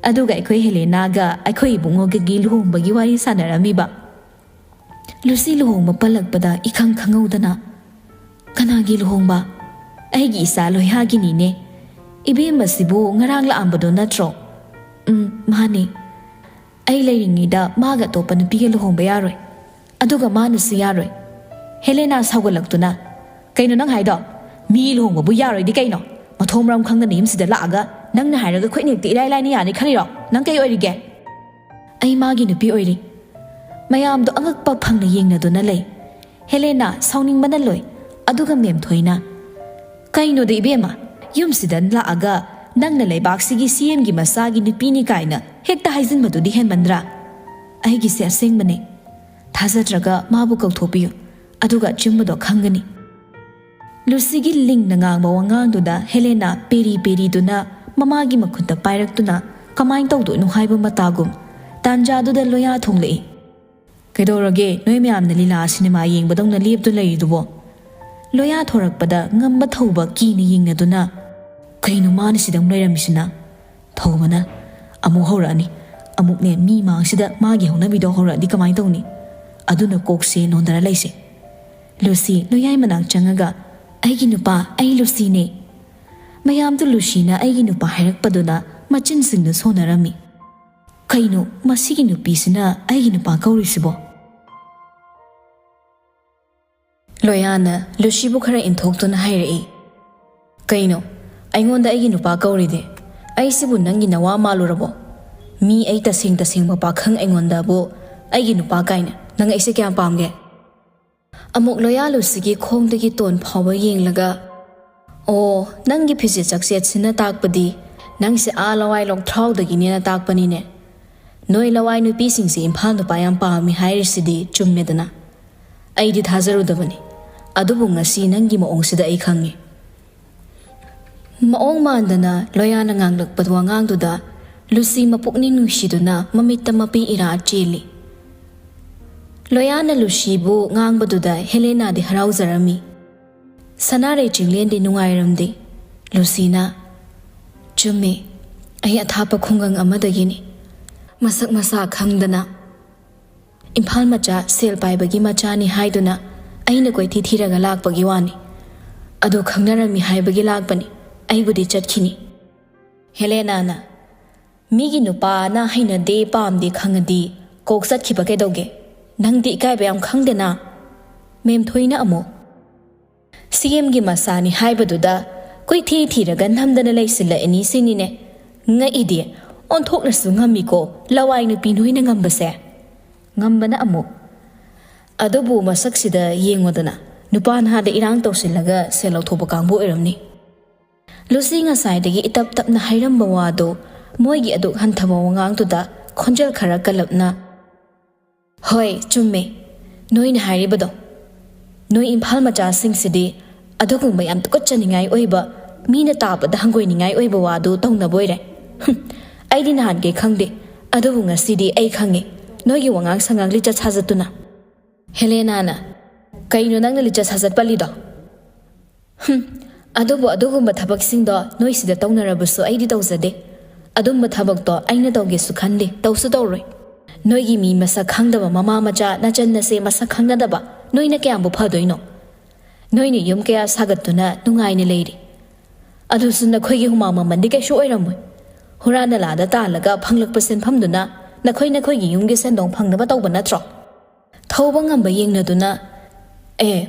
aduga akhoi Helena ga akhoi bungo gi luhongbagi wari sanarami ba Lucy luhongba palakpada ikhang khangaudana kanagi luhongba aigi isa loihagi ni ne ibe masibu ngarang la ambado natro mani ai leiringida maga topa nupiga luhongba yaroi aduga mana si yaroi Helena sawgalaktuna kaino nang haido mi luhongba bu yaroi di kaino mathomram khangna nim sida laaga nangna hairaga khoinek ti ilai lai ni yani khaliro nang kai oirige ai magi nupi oiri mayam do angak pa phangna yengna do na lei Helena sawning bana loi aduga mem thoina kaino de ibema yum sidan laaga nangna leibak sigi CM gi masagi nupini kaina hekta haizin madu di hen mandra ai gi se aseng bane thajatraga mabu kauthopiyo aduga chimmudo khangani Lucy gi ling na ngang bawangang du da Helena peri du na mama gi makhunta pairak tu na kamain taw do nu haiba matagum tanja du da loya thongle kedorage noi myam na lila cinema yeng badong na lip tu lei dubo loya thorak pada ngamba thoba ki ni yeng na du na kaino man sidam leiramisina thobana amu horani amuk ne mi mang sida magi hona bido hora di kamai tawni aduna kokse nondara leise Lucy loyai manang changaga aigi nupa ai Lucy ne mayam tu Lucy na aigi nupa hairak paduna machin singna sonarami kaino masigi nupi sina aigi nupa kaurisibo ꯂꯣꯌꯥꯅ ꯂꯨꯁꯤꯕꯨ ꯈꯔ ꯏꯟꯊꯣꯛꯇꯨꯅ ꯍꯥꯏꯔꯛꯏ ꯀꯩꯅꯣ ꯑꯩꯉꯣꯟꯗ ꯑꯩꯒꯤ ꯅꯨꯄꯥ ꯀꯧꯔꯤꯗꯤ ꯑꯩꯁꯤꯕꯨ ꯅꯪꯒꯤ ꯅꯋꯥ ꯃꯥꯜꯂꯨꯔꯕꯣ ꯃꯤ ꯑꯩ ꯇꯁꯦꯡꯕ ꯄꯥꯈꯪ ꯑꯩꯉꯣꯟꯗꯕꯨ ꯑꯩꯒꯤ ꯅꯨꯄꯥ ꯀꯥꯏꯅ ꯅꯪ ꯑꯩꯁꯦ ꯀꯌꯥꯝ ꯄꯥꯝꯒꯦ ꯑꯃꯨꯛ ꯂꯣꯌꯥ ꯂꯨꯁꯤꯒꯤ ꯈꯣꯡꯗꯒꯤ ꯇꯣꯟ ꯐꯥꯎꯕ ꯌꯦꯡꯂꯒ ꯑꯣ ꯅꯪꯒꯤ ꯐꯤꯖꯦꯠ ꯆꯥꯛꯆꯦꯠꯁꯤꯅ ꯇꯥꯛꯄꯗꯤ ꯅꯪꯁꯦ ꯂꯋꯥꯏ ꯂꯣꯛꯊ꯭ꯔꯥꯎꯗꯒꯤꯅꯦꯅ ꯇꯥꯛꯄꯅꯤꯅꯦ ꯅꯣꯏ ꯂꯋꯥꯏ ꯅꯨꯄꯤꯁꯤꯡꯁꯦ ꯏꯝꯐꯥꯜ ꯅꯨꯄꯥ ꯌꯥꯝ ꯄꯥꯝꯃꯤ ꯍꯥꯏꯔꯤꯁꯤꯗꯤ ꯆꯨꯝꯃꯦꯗꯅ ꯑꯩꯗꯤ ꯊꯥꯖꯔꯨꯗꯕꯅꯤ ꯑꯗꯨꯕꯨ ꯉꯁꯤ ꯅꯪꯒꯤ ꯃꯑꯣꯡꯁꯤꯗ ꯑꯩ ꯈꯪꯉꯤ ꯃꯑꯣꯡ ꯃꯥꯟꯗꯅ ꯂꯣꯌꯥꯅ ꯉꯥꯡꯂꯛꯄ ꯋꯥꯉꯥꯡꯗꯨꯗ ꯂꯨꯁꯤ ꯃꯄꯨꯛꯅꯤꯡ ꯅꯨꯡꯁꯤꯗꯨꯅ ꯃꯃꯤꯠꯇ ꯃꯄꯤ ꯏꯔꯥ ꯆꯦꯜꯂꯤ ꯂꯣꯌꯥꯅ ꯂꯨꯁꯤꯕꯨ ꯉꯥꯡꯕꯗꯨꯗ ꯍꯦꯂꯦꯅꯥꯗꯤ ꯍꯔꯥꯎꯖꯔꯝꯃꯤ ꯁꯅꯥꯔꯩ ꯆꯤꯡꯂꯦꯟꯗꯤ ꯅꯨꯡꯉꯥꯏꯔꯝꯗꯦ ꯂꯨꯁꯤꯅ ꯆꯨꯝꯃꯦ ꯑꯩ ꯑꯊꯥꯞꯄ ꯈꯨꯡꯒꯪ ꯑꯃꯗꯒꯤꯅꯤ ꯃꯁꯛ ꯃꯁꯥ ꯈꯪꯗꯅ ꯏꯝꯐꯥꯜ ꯃꯆꯥ ꯁꯦꯜ ꯄꯥꯏꯕꯒꯤ ꯃꯆꯥꯅꯤ ꯍꯥꯏꯗꯨꯅ ꯑꯩꯅ ꯀꯣꯏꯊꯤ ꯊꯤꯔꯒ ꯂꯥꯛꯄꯒꯤ ꯋꯥꯅꯤ ꯑꯗꯨ ꯈꯪꯅꯔꯝꯃꯤ ꯍꯥꯏꯕꯒꯤ ꯂꯥꯛꯄꯅꯤ ꯑꯩꯕꯨꯗꯤ ꯆꯠꯈꯤꯅꯤ ꯍꯦꯂꯦꯅꯥꯅ ꯃꯤꯒꯤ ꯅꯨꯄꯥꯅ ꯍꯩꯅꯗꯦ ꯄꯥꯝꯗꯦ ꯈꯪꯉꯗꯤ ꯀꯣꯛ ꯆꯠꯈꯤꯕ ꯀꯩꯗꯧꯒꯦ ꯅꯪꯗꯤ ꯏꯀꯥꯏꯕ ꯌꯥꯝ ꯈꯪꯗꯦꯅ ꯃꯦꯝꯊꯣꯏꯅ ꯑꯃꯨꯛ ꯁꯤꯑꯦꯝꯒꯤ ꯃꯆꯥꯅꯤ ꯍꯥꯏꯕꯗꯨꯗ ꯀꯣꯏꯊꯤ ꯊꯤꯔꯒ ꯅꯝꯗꯅ ꯂꯩꯁꯤꯜꯂꯛꯏꯅꯤ ꯁꯤꯅꯤꯅꯦ ꯉꯛꯏꯗꯤ ꯑꯣꯟꯊꯣꯛꯅꯁꯨ ꯉꯝꯃꯤꯀꯣ ꯂꯋꯥꯏ ꯅꯨꯄꯤ ꯅꯣꯏꯅ ꯉꯝꯕꯁꯦ ꯉꯝꯕꯅ ꯑꯃꯨꯛ ꯑꯗꯨꯕꯨ ꯃꯁꯛꯁꯤꯗ ꯌꯦꯡꯉꯣꯗꯅ ꯅꯨꯄꯥ ꯅꯍꯥꯗ ꯏꯔꯥꯡ ꯇꯧꯁꯤꯜꯂꯒ ꯁꯦꯜ ꯂꯧꯊꯣꯛꯄ ꯀꯥꯡꯕꯨ ꯑꯣꯏꯔꯝꯅꯤ ꯂꯨꯁꯤ ꯉꯁꯥꯏꯗꯒꯤ ꯏꯇꯞ ꯇꯞꯅ ꯍꯥꯏꯔꯝꯕ ꯋꯥꯗꯣ ꯃꯣꯏꯒꯤ ꯑꯗꯨꯛ ꯍꯟꯊꯕ ꯋꯥꯉꯥꯡꯗꯨꯗ ꯈꯣꯟꯖꯦꯜ ꯈꯔ ꯀꯜꯂꯞꯅ ꯍꯣꯏ ꯆꯨꯝꯃꯦ ꯅꯣꯏꯅ ꯍꯥꯏꯔꯤꯕꯗꯣ ꯅꯣꯏ ꯏꯝꯐꯥꯜ ꯃꯆꯥꯁꯤꯡꯁꯤꯗꯤ ꯑꯗꯨꯒꯨꯝꯕ ꯌꯥꯝ ꯇꯨꯀꯠꯆꯅꯤꯡꯉꯥꯏ ꯑꯣꯏꯕ ꯃꯤꯅ ꯇꯥꯕꯗ ꯍꯪꯒꯣꯏꯅꯤꯡꯉꯥꯏ ꯑꯣꯏꯕ ꯋꯥꯗꯨ ꯇꯧꯅꯕꯣꯏꯔꯦ ꯑꯩꯗꯤ ꯅꯍꯥꯟꯒꯩ ꯈꯪꯗꯦ ꯑꯗꯨꯕꯨ ꯉꯁꯤꯗꯤ ꯑꯩ ꯈꯪꯉꯦ ꯅꯣꯏꯒꯤ ꯋꯥꯉꯥꯡ ꯁꯉꯥꯡ ꯂꯤꯆꯠ ꯁꯥꯖꯠꯇꯨꯅ ꯍꯦꯂꯦꯅꯥꯅ ꯀꯩꯅꯣ ꯅꯪꯅ ꯂꯤꯆꯠ ꯁꯥꯖꯠ ꯄꯜꯂꯤꯗꯣ ꯑꯗꯨꯕꯨ ꯑꯗꯨꯒꯨꯝꯕ ꯊꯕꯛꯁꯤꯡꯗꯣ ꯅꯣꯏ ꯁꯤꯗ ꯇꯧꯅꯔꯕꯁꯨ ꯑꯩꯗꯤ ꯇꯧꯖꯗꯦ ꯑꯗꯨꯝꯕ ꯊꯕꯛꯇꯣ ꯑꯩꯅ ꯇꯧꯒꯦꯁꯨ ꯈꯟꯗꯦ ꯇꯧꯁꯨ ꯇꯧꯔꯣꯏ ꯅꯣꯏꯒꯤ ꯃꯤ ꯃꯁꯛ ꯈꯪꯗꯕ ꯃꯃꯥ ꯃꯆꯥ ꯅꯆꯟ ꯅꯁꯦ ꯃꯁꯛ ꯈꯪꯅꯗꯕ ꯅꯣꯏꯅ ꯀꯌꯥꯝꯕꯨ ꯐꯗꯣꯏꯅꯣ ꯅꯣꯏꯅ ꯌꯨꯝ ꯀꯌꯥ ꯁꯥꯒꯠꯇꯨꯅ ꯅꯨꯡꯉꯥꯏꯅ ꯂꯩꯔꯤ ꯑꯗꯨꯁꯨ ꯅꯈꯣꯏꯒꯤ ꯍꯨꯃꯥꯡ ꯃꯃꯟꯗꯤ ꯀꯩꯁꯨ ꯑꯣꯏꯔꯝꯃꯣꯏ ꯍꯨꯔꯥꯟ ꯅꯂꯥꯗ ꯇꯥꯜꯂꯒ ꯐꯪꯂꯛꯄ ꯁꯦꯟꯐꯝꯗꯨꯅ ꯅꯈꯣꯏꯒꯤ ꯌꯨꯝꯒꯤ ꯁꯦꯟꯗꯣꯡ ꯐꯪꯅꯕ ꯇꯧꯕ ꯅꯠꯇ꯭ꯔꯣ ꯊꯧꯕ ꯉꯝꯕ ꯌꯦꯡꯅꯗꯨꯅ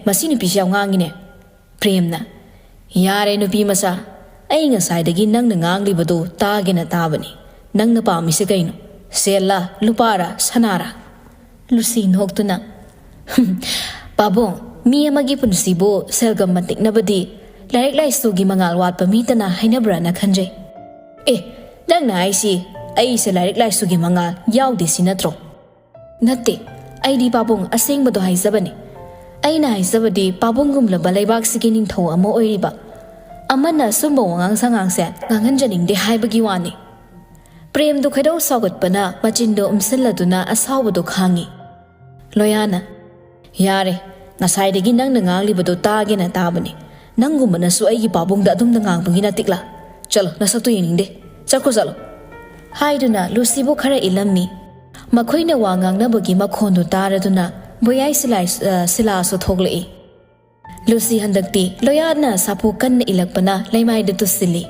ꯃꯁꯤ ꯅꯨꯄꯤꯁꯤ ꯌꯥꯝ ꯉꯥꯡꯉꯤꯅꯦ ꯄ꯭ꯔꯦꯝꯅ ꯌꯥꯔꯦ ꯅꯨꯄꯤ ꯃꯆꯥ ꯑꯩ ꯉꯁꯥꯏꯗꯒꯤ ꯅꯪꯅ ꯉꯥꯡꯂꯤꯕꯗꯨ ꯇꯥꯒꯦꯅ ꯇꯥꯕꯅꯤ ꯅꯪꯅ ꯄꯥꯝꯃꯤꯁꯦ ꯀꯩꯅꯣ ꯁꯦꯜꯂꯥ ꯂꯨꯄꯥꯔꯥ ꯁꯅꯥꯔꯥ ꯂꯨꯁꯤ ꯅꯣꯛꯇꯨꯅ ꯄꯥꯕꯨꯡ ꯃꯤ ꯑꯃꯒꯤ ꯄꯨꯟꯁꯤꯕꯨ ꯁꯦꯜꯒꯝ ꯃꯇꯤꯛꯅꯕꯗꯤ ꯂꯥꯏꯔꯤꯛ ꯂꯥꯏꯁꯨꯒꯤ ꯃꯉꯥꯜ ꯋꯥꯠꯄ ꯃꯤꯇꯅ ꯍꯥꯏꯅꯕ꯭ꯔꯥꯅ ꯈꯟꯖꯩ ꯅꯪꯅ ꯍꯥꯏꯁꯤ ꯑꯩꯁꯦ ꯂꯥꯏꯔꯤꯛ ꯂꯥꯏꯁꯨꯒꯤ ꯃꯉꯥꯜ ꯌꯥꯎꯗꯦ ꯁꯤ ꯅꯠꯇ꯭ꯔꯣ ꯅꯠꯇꯦ ꯑꯩꯗꯤ ꯄꯥꯕꯨꯡ ꯑꯁꯦꯡꯕꯗꯣ ꯍꯥꯏꯖꯕꯅꯤ ꯑꯩꯅ ꯍꯥꯏꯖꯕꯗꯤ ꯄꯥꯕꯨꯡꯒꯨꯝꯂꯕ ꯂꯩꯕꯥꯛꯁꯤꯒꯤ ꯅꯤꯡꯊꯧ ꯑꯃ ꯑꯣꯏꯔꯤꯕ ꯑꯃꯅ ꯑꯁꯨꯝꯕ ꯋꯥꯉꯥꯡ ꯁꯉꯥꯡꯁꯦ ꯉꯥꯡꯍꯟꯖꯅꯤꯡꯗꯦ ꯍꯥꯏꯕꯒꯤ ꯋꯥꯅꯤ ꯄ꯭ꯔꯦꯝꯗꯨ ꯈꯩꯗꯧ ꯁꯥꯎꯒꯠꯄꯅ ꯃꯆꯤꯟꯗꯣ ꯎꯝꯁꯤꯜꯂꯗꯨꯅ ꯑꯁꯥꯎꯕꯗꯣ ꯈꯥꯡꯉꯤ ꯂꯣꯌꯥꯅ ꯌꯥꯔꯦ ꯉꯁꯥꯏꯗꯒꯤ ꯅꯪꯅ ꯉꯥꯡꯂꯤꯕꯗꯣ ꯇꯥꯒꯦꯅ ꯇꯥꯕꯅꯤ ꯅꯪꯒꯨꯝꯕꯅꯁꯨ ꯑꯩꯒꯤ ꯄꯥꯕꯨꯡꯗ ꯑꯗꯨꯝꯅ ꯉꯥꯡꯕꯒꯤ ꯅꯠꯇꯤꯛꯂꯥ ꯆꯠꯂꯣ ꯅꯁꯛꯇꯨ ꯌꯦꯡꯅꯤꯡꯗꯦ ꯆꯠꯈ꯭ꯔꯣ ꯆꯠꯂꯣ ꯍꯥꯏꯗꯨꯅ ꯂꯨꯁꯤꯕꯨ ꯈꯔ ꯏꯜꯂꯝꯃꯤ ꯃꯈꯣꯏꯅ ꯋꯥ ꯉꯥꯡꯅꯕꯒꯤ ꯃꯈꯣꯟꯗꯨ ꯇꯥꯔꯗꯨꯅ ꯕꯣꯌꯥꯏ ꯁꯤꯂꯥꯁꯨ ꯊꯣꯛꯂꯛꯏ ꯂꯨꯁꯤ ꯍꯟꯗꯛꯇꯤ ꯂꯣꯌꯥꯅ ꯁꯥꯐꯨ ꯀꯟꯅ ꯏꯜꯂꯛꯄꯅ ꯂꯩꯃꯥꯏꯗ ꯇꯨꯁꯤꯜꯂꯤ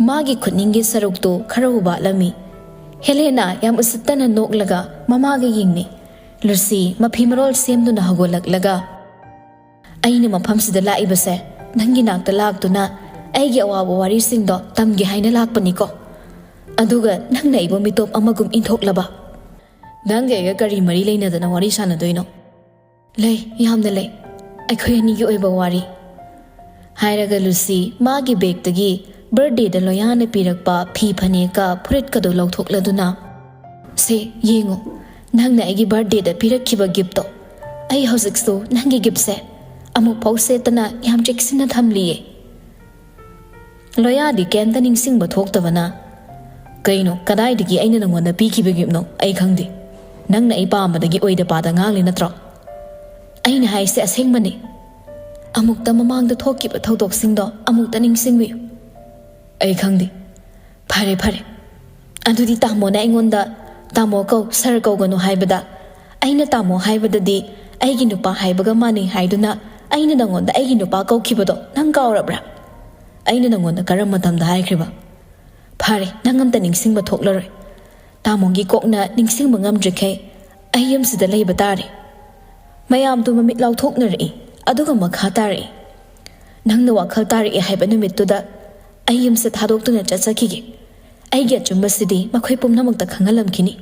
ꯃꯥꯒꯤ ꯈꯨꯠꯅꯤꯡꯒꯤ ꯁꯔꯨꯛꯇꯨ ꯈꯔ ꯋꯥꯠꯂꯝꯃꯤ ꯍꯦꯂꯦꯅꯥ ꯌꯥꯝ ꯎꯁꯤꯠꯇꯅ ꯅꯣꯛꯂꯒ ꯃꯃꯥꯒ ꯌꯦꯡꯅꯤ ꯂꯨꯁꯤ ꯃꯐꯤ ꯃꯔꯣꯜ ꯁꯦꯝꯗꯨꯅ ꯍꯧꯒꯠꯂꯛꯂꯒ ꯑꯩꯅ ꯃꯐꯝꯁꯤꯗ ꯂꯥꯛꯏꯕꯁꯦ ꯅꯪꯒꯤ ꯅꯥꯛꯇ ꯂꯥꯛꯇꯨꯅ ꯑꯩꯒꯤ ꯑꯋꯥꯕ ꯋꯥꯔꯤꯁꯤꯡꯗꯣ ꯇꯝꯒꯦ ꯍꯥꯏꯅ ꯂꯥꯛꯄꯅꯤꯀꯣ ꯑꯗꯨꯒ ꯅꯪꯅ ꯑꯩꯕꯨ ꯃꯤꯇꯣꯞ ꯑꯃꯒꯨꯝ ꯏꯟꯊꯣꯛꯂꯕ ꯅꯪꯒ ꯑꯩꯒ ꯀꯔꯤ ꯃꯔꯤ ꯂꯩꯅꯗꯅ ꯋꯥꯔꯤ ꯁꯥꯟꯅꯗꯣꯏꯅꯣ ꯂꯩ ꯌꯥꯝꯅ ꯂꯩ ꯑꯩꯈꯣꯏ ꯑꯅꯤꯒꯤ ꯑꯣꯏꯕ ꯋꯥꯔꯤ ꯍꯥꯏꯔꯒ ꯂꯨꯁꯤ ꯃꯥꯒꯤ ꯕꯦꯒꯇꯒꯤ ꯕꯔꯊꯗꯦꯗ ꯂꯣꯌꯥꯅ ꯄꯤꯔꯛꯄ ꯐꯤ ꯐꯅꯦꯛꯀ ꯐꯨꯔꯤꯠꯀꯗꯣ ꯂꯧꯊꯣꯛꯂꯗꯨꯅ ꯁꯦ ꯌꯦꯡꯉꯣ ꯅꯪꯅ ꯑꯩꯒꯤ ꯕꯔꯊꯗꯦꯗ ꯄꯤꯔꯛꯈꯤꯕ ꯒꯤꯐꯇꯣ ꯑꯩ ꯍꯧꯖꯤꯛꯁꯨ ꯅꯪꯒꯤ ꯒꯤꯐꯁꯦ ꯑꯃꯨꯛꯐꯥꯎ ꯁꯦꯠꯇꯅ ꯌꯥꯝ ꯆꯦꯛꯁꯤꯟꯅ ꯊꯝꯂꯤꯌꯦ ꯂꯣꯌꯥꯗꯤ ꯀꯩꯝꯇ ꯅꯤꯡꯁꯤꯡꯕ ꯊꯣꯛꯇꯕꯅ ꯀꯩꯅꯣ ꯀꯗꯥꯏꯗꯒꯤ ꯑꯩꯅ ꯅꯪꯉꯣꯟꯗ ꯄꯤꯈꯤꯕ ꯒꯤꯐꯅꯣ ꯑꯩ ꯈꯪꯗꯦ ꯅꯪꯅ ꯑꯩ ꯄꯥꯝꯕꯗꯒꯤ ꯑꯣꯏꯗ ꯄꯥꯗ ꯉꯥꯡꯂꯤ ꯅꯠꯇ꯭ꯔꯣ ꯑꯩꯅ ꯍꯥꯏꯁꯦ ꯑꯁꯦꯡꯕꯅꯤ ꯑꯃꯨꯛꯇ ꯃꯃꯥꯡꯗ ꯊꯣꯛꯈꯤꯕ ꯊꯧꯗꯣꯛꯁꯤꯡꯗꯣ ꯑꯃꯨꯛꯇ ꯅꯤꯡꯁꯤꯡꯕꯤꯌꯨ ꯑꯩ ꯈꯪꯗꯦ ꯐꯔꯦ ꯐꯔꯦ ꯑꯗꯨꯗꯤ ꯇꯥꯃꯣꯅ ꯑꯩꯉꯣꯟꯗ ꯇꯥꯃꯣ ꯀꯧ ꯁꯔ ꯀꯧꯒꯅꯨ ꯍꯥꯏꯕꯗ ꯑꯩꯅ ꯇꯥꯃꯣ ꯍꯥꯏꯕꯗꯗꯤ ꯑꯩꯒꯤ ꯅꯨꯄꯥ ꯍꯥꯏꯕꯒ ꯃꯥꯟꯅꯩ ꯍꯥꯏꯗꯨꯅ ꯑꯩꯅ ꯅꯪꯉꯣꯟꯗ ꯑꯩꯒꯤ ꯅꯨꯄꯥ ꯀꯧꯈꯤꯕꯗꯣ ꯅꯪ ꯀꯥꯎꯔꯕ꯭ꯔꯥ ꯑꯩꯅ ꯅꯪꯉꯣꯟꯗ ꯀꯔꯝꯕ ꯃꯇꯝꯗ ꯍꯥꯏꯈ꯭ꯔꯤꯕ ꯐꯔꯦ ꯅꯪ ꯑꯝꯇ ꯅꯤꯡꯁꯤꯡꯕ ꯊꯣꯛꯂꯔꯣꯏ ꯇꯥꯃꯣꯒꯤ ꯀꯣꯛꯅ ꯅꯤꯡꯁꯤꯡꯕ ꯉꯝꯗ꯭ꯔꯤꯈꯩ ꯑꯩ ꯌꯨꯝꯁꯤꯗ ꯂꯩꯕ ꯇꯥꯔꯦ ꯃꯌꯥꯝꯗꯨ ꯃꯃꯤꯠ ꯂꯥꯎꯊꯣꯛꯅꯔꯛꯏ ꯑꯗꯨꯒ ꯃꯈꯥ ꯇꯥꯔꯛꯏ ꯅꯪꯅ ꯋꯥꯈꯜ ꯇꯥꯔꯛꯏ ꯍꯥꯏꯕ ꯅꯨꯃꯤꯠꯇꯨꯗ ꯑꯩ ꯌꯨꯝꯁꯦ ꯊꯥꯗꯣꯛꯇꯨꯅ ꯆꯠꯆꯈꯤꯒꯦ ꯑꯩꯒꯤ ꯑꯆꯨꯝꯕꯁꯤꯗꯤ ꯃꯈꯣꯏ ꯄꯨꯝꯅꯃꯛꯇ ꯈꯪꯍꯜꯂꯝꯈꯤꯅꯤ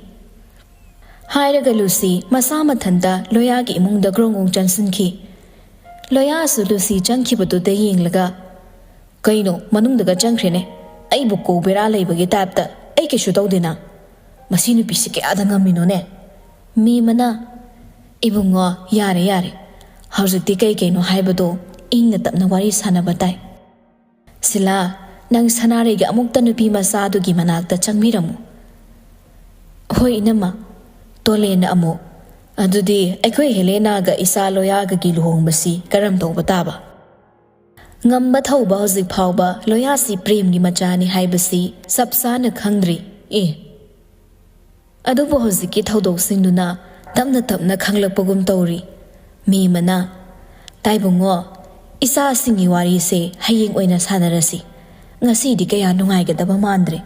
ꯍꯥꯏꯔꯒ ꯂꯨꯁꯤ ꯃꯁꯥ ꯃꯊꯟꯇ ꯂꯣꯌꯥꯒꯤ ꯏꯃꯨꯡꯗ ꯒ꯭ꯔꯣꯡꯒ꯭ꯔꯣꯡ ꯆꯪꯁꯤꯟꯈꯤ ꯂꯣꯌꯥꯁꯨ ꯂꯨꯁꯤ ꯆꯪꯈꯤꯕꯗꯨꯗ ꯌꯦꯡꯂꯒ ꯀꯩꯅꯣ ꯃꯅꯨꯡꯗꯒ ꯆꯪꯈ꯭ꯔꯦꯅꯦ ꯑꯩꯕꯨ ꯀꯣꯕꯦꯔꯥ ꯂꯩꯕꯒꯤ ꯇꯥꯏꯞꯇ ꯑꯩ ꯀꯩꯁꯨ ꯇꯧꯗꯦꯅ ꯃꯁꯤ ꯅꯨꯄꯤꯁꯤ ꯀꯌꯥꯗ ꯉꯝꯃꯤꯅꯣꯅꯦ ꯃꯦꯃꯅ ꯏꯕꯨꯡꯉꯣ ꯌꯥꯔꯦ ꯌꯥꯔꯦ ꯍꯧꯖꯤꯛꯇꯤ ꯀꯩꯅꯣ ꯍꯥꯏꯕꯗꯣ ꯏꯪꯅ ꯇꯞꯅ ꯋꯥꯔꯤ ꯁꯥꯟꯅꯕ ꯇꯥꯏ ꯁꯤꯂꯥ ꯅꯪ ꯁꯅꯥꯔꯩꯒꯤ ꯑꯃꯨꯛꯇ ꯅꯨꯄꯤ ꯃꯆꯥꯗꯨꯒꯤ ꯃꯅꯥꯛꯇ ꯆꯪꯕꯤꯔꯝꯃꯨ ꯍꯣꯏ ꯏꯅꯝꯃ ꯇꯣꯂꯦꯟꯅ ꯑꯃꯨꯛ ꯑꯗꯨꯗꯤ ꯑꯩꯈꯣꯏ ꯍꯦꯂꯦꯅꯥꯒ ꯏꯆꯥ ꯂꯣꯌꯥꯒꯒꯤ ꯂꯨꯍꯣꯡꯕꯁꯤ ꯀꯔꯝ ꯇꯧꯕ ꯇꯥꯕ ꯉꯝꯕ ꯊꯧꯕ ꯍꯧꯖꯤꯛ ꯐꯥꯎꯕ ꯂꯣꯌꯥꯁꯤ ꯄ꯭ꯔꯦꯝꯒꯤ ꯃꯆꯥꯅꯤ ꯍꯥꯏꯕꯁꯤ ꯆꯞ ꯆꯥꯅ ꯈꯪꯗ꯭ꯔꯤ ꯑꯗꯨꯕꯨ ꯍꯧꯖꯤꯛꯀꯤ ꯊꯧꯗꯣꯛꯁꯤꯡꯗꯨꯅ ꯇꯞꯅ ꯇꯞꯅ ꯈꯪꯂꯛꯄꯒꯨꯝ ꯇꯧꯔꯤ ꯃꯦꯃꯅ ꯇꯥꯏꯕꯨꯡꯉꯣ ꯏꯆꯥꯁꯤꯡꯒꯤ ꯋꯥꯔꯤꯁꯦ ꯍꯌꯦꯡ ꯑꯣꯏꯅ ꯁꯥꯟꯅꯔꯁꯤ ꯉꯁꯤꯗꯤ ꯀꯌꯥ ꯅꯨꯡꯉꯥꯏꯒꯗꯕ ꯃꯥꯟꯗ꯭ꯔꯦ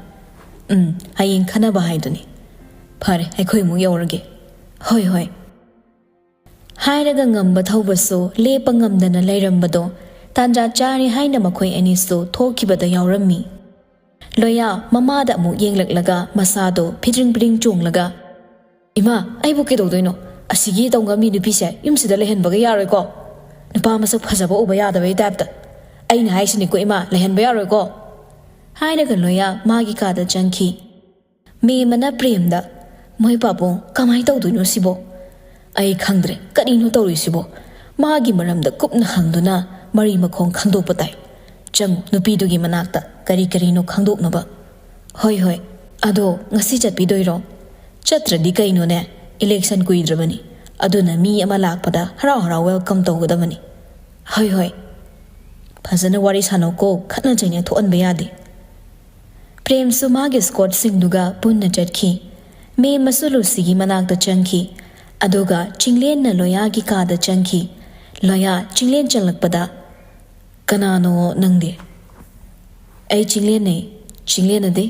ꯍꯌꯦꯡ ꯈꯟꯅꯕ ꯍꯥꯏꯗꯨꯅꯤ ꯐꯔꯦ ꯑꯩꯈꯣꯏꯃꯨꯛ ꯌꯧꯔꯒꯦ ꯍꯣꯏ ꯍꯣꯏ ꯍꯥꯏꯔꯒ ꯉꯝꯕ ꯊꯧꯕꯁꯨ ꯂꯦꯞꯄ ꯉꯝꯗꯅ ꯂꯩꯔꯝꯕꯗꯣ ꯇꯥꯟꯖꯥ ꯆꯥꯔꯦ ꯍꯥꯏꯅ ꯃꯈꯣꯏ ꯑꯅꯤꯁꯨ ꯊꯣꯛꯈꯤꯕꯗ ꯌꯥꯎꯔꯝꯃꯤ ꯂꯣꯌꯥ ꯃꯃꯥꯗ ꯑꯃꯨꯛ ꯌꯦꯡꯂꯛꯂꯒ ꯃꯁꯥꯗꯣ ꯐꯤꯗ꯭ꯔꯤꯡ ꯐꯤꯗ꯭ꯔꯤꯡ ꯆꯣꯡꯂꯒ ꯏꯃꯥ ꯑꯩꯕꯨ ꯀꯩꯗꯧꯗꯣꯏꯅꯣ ꯑꯁꯤꯒꯤ ꯇꯧꯉꯝꯃꯤ ꯅꯨꯄꯤꯁꯦ ꯌꯨꯝꯁꯤꯗ ꯂꯩꯍꯟꯕꯒ ꯌꯥꯔꯣꯏꯀꯣ ꯅꯨꯄꯥ ꯃꯁꯛ ꯐꯖꯕ ꯎꯕ ꯌꯥꯗꯕꯩ ꯇꯥꯏꯞꯇ ꯑꯩꯅ ꯍꯥꯏꯁꯤꯅꯤꯀꯣ ꯏꯃꯥ ꯂꯩꯍꯟꯕ ꯌꯥꯔꯣꯏꯀꯣ ꯍꯥꯏꯔꯒ ꯂꯣꯌꯥ ꯃꯥꯒꯤ ꯀꯥꯗ ꯆꯪꯈꯤ ꯃꯦꯃꯅ ꯄ꯭ꯔꯦꯝꯗ ꯃꯣꯏ ꯄꯥꯕꯨꯡ ꯀꯃꯥꯏꯅ ꯇꯧꯗꯣꯏꯅꯣ ꯁꯤꯕꯣ ꯑꯩ ꯈꯪꯗ꯭ꯔꯦ ꯀꯔꯤꯅꯣ ꯇꯧꯔꯤꯁꯤꯕꯣ ꯃꯥꯒꯤ ꯃꯔꯝꯗ ꯀꯨꯞꯅ ꯍꯪꯗꯨꯅ ꯃꯔꯤ ꯃꯈꯣꯡ ꯈꯪꯗꯣꯛꯄ ꯇꯥꯏ ꯆꯪꯉꯨ ꯅꯨꯄꯤꯗꯨꯒꯤ ꯃꯅꯥꯛꯇ ꯀꯔꯤ ꯀꯔꯤꯅꯣ ꯈꯪꯗꯣꯛꯅꯕ ꯍꯣꯏ ꯍꯣꯏ ꯑꯗꯣ ꯉꯁꯤ ꯆꯠꯄꯤꯗꯣꯏꯔꯣ ꯆꯠꯇ꯭ꯔꯗꯤ ꯀꯩꯅꯣꯅꯦ ꯏꯂꯦꯛꯁꯟ ꯀꯨꯏꯗ꯭ꯔꯕꯅꯤ ꯑꯗꯨꯅ ꯃꯤ ꯑꯃ ꯂꯥꯛꯄꯗ ꯍꯔꯥꯎ ꯍꯔꯥꯎ ꯋꯦꯜꯀꯝ ꯇꯧꯒꯗꯕꯅꯤ ꯍꯣꯏ ꯍꯣꯏ ꯐꯖꯅ ꯋꯥꯔꯤ ꯁꯥꯟꯅꯧꯀꯣ ꯈꯠꯅ ꯆꯩꯅ ꯊꯣꯛꯍꯟꯕ ꯌꯥꯗꯦ ꯄ꯭ꯔꯦꯝꯁꯨ ꯃꯥꯒꯤ ꯁ꯭ꯀꯣꯠꯁꯤꯡꯗꯨꯒ ꯄꯨꯟꯅ ꯆꯠꯈꯤ ꯃꯦꯃꯁꯨ ꯂꯨꯁꯤꯒꯤ ꯃꯅꯥꯛꯇ ꯆꯪꯈꯤ ꯑꯗꯨꯒ ꯆꯤꯡꯂꯦꯟꯅ ꯂꯣꯌꯥꯒꯤ ꯀꯥꯗ ꯆꯪꯈꯤ ꯂꯣꯌꯥ ꯆꯤꯡꯂꯦꯟ ꯆꯪꯂꯛꯄꯗ ꯀꯅꯥꯅꯣ ꯅꯪꯗꯤ ꯑꯩ ꯆꯤꯡꯂꯦꯟꯅꯦ ꯆꯤꯡꯂꯦꯟꯅꯗꯤ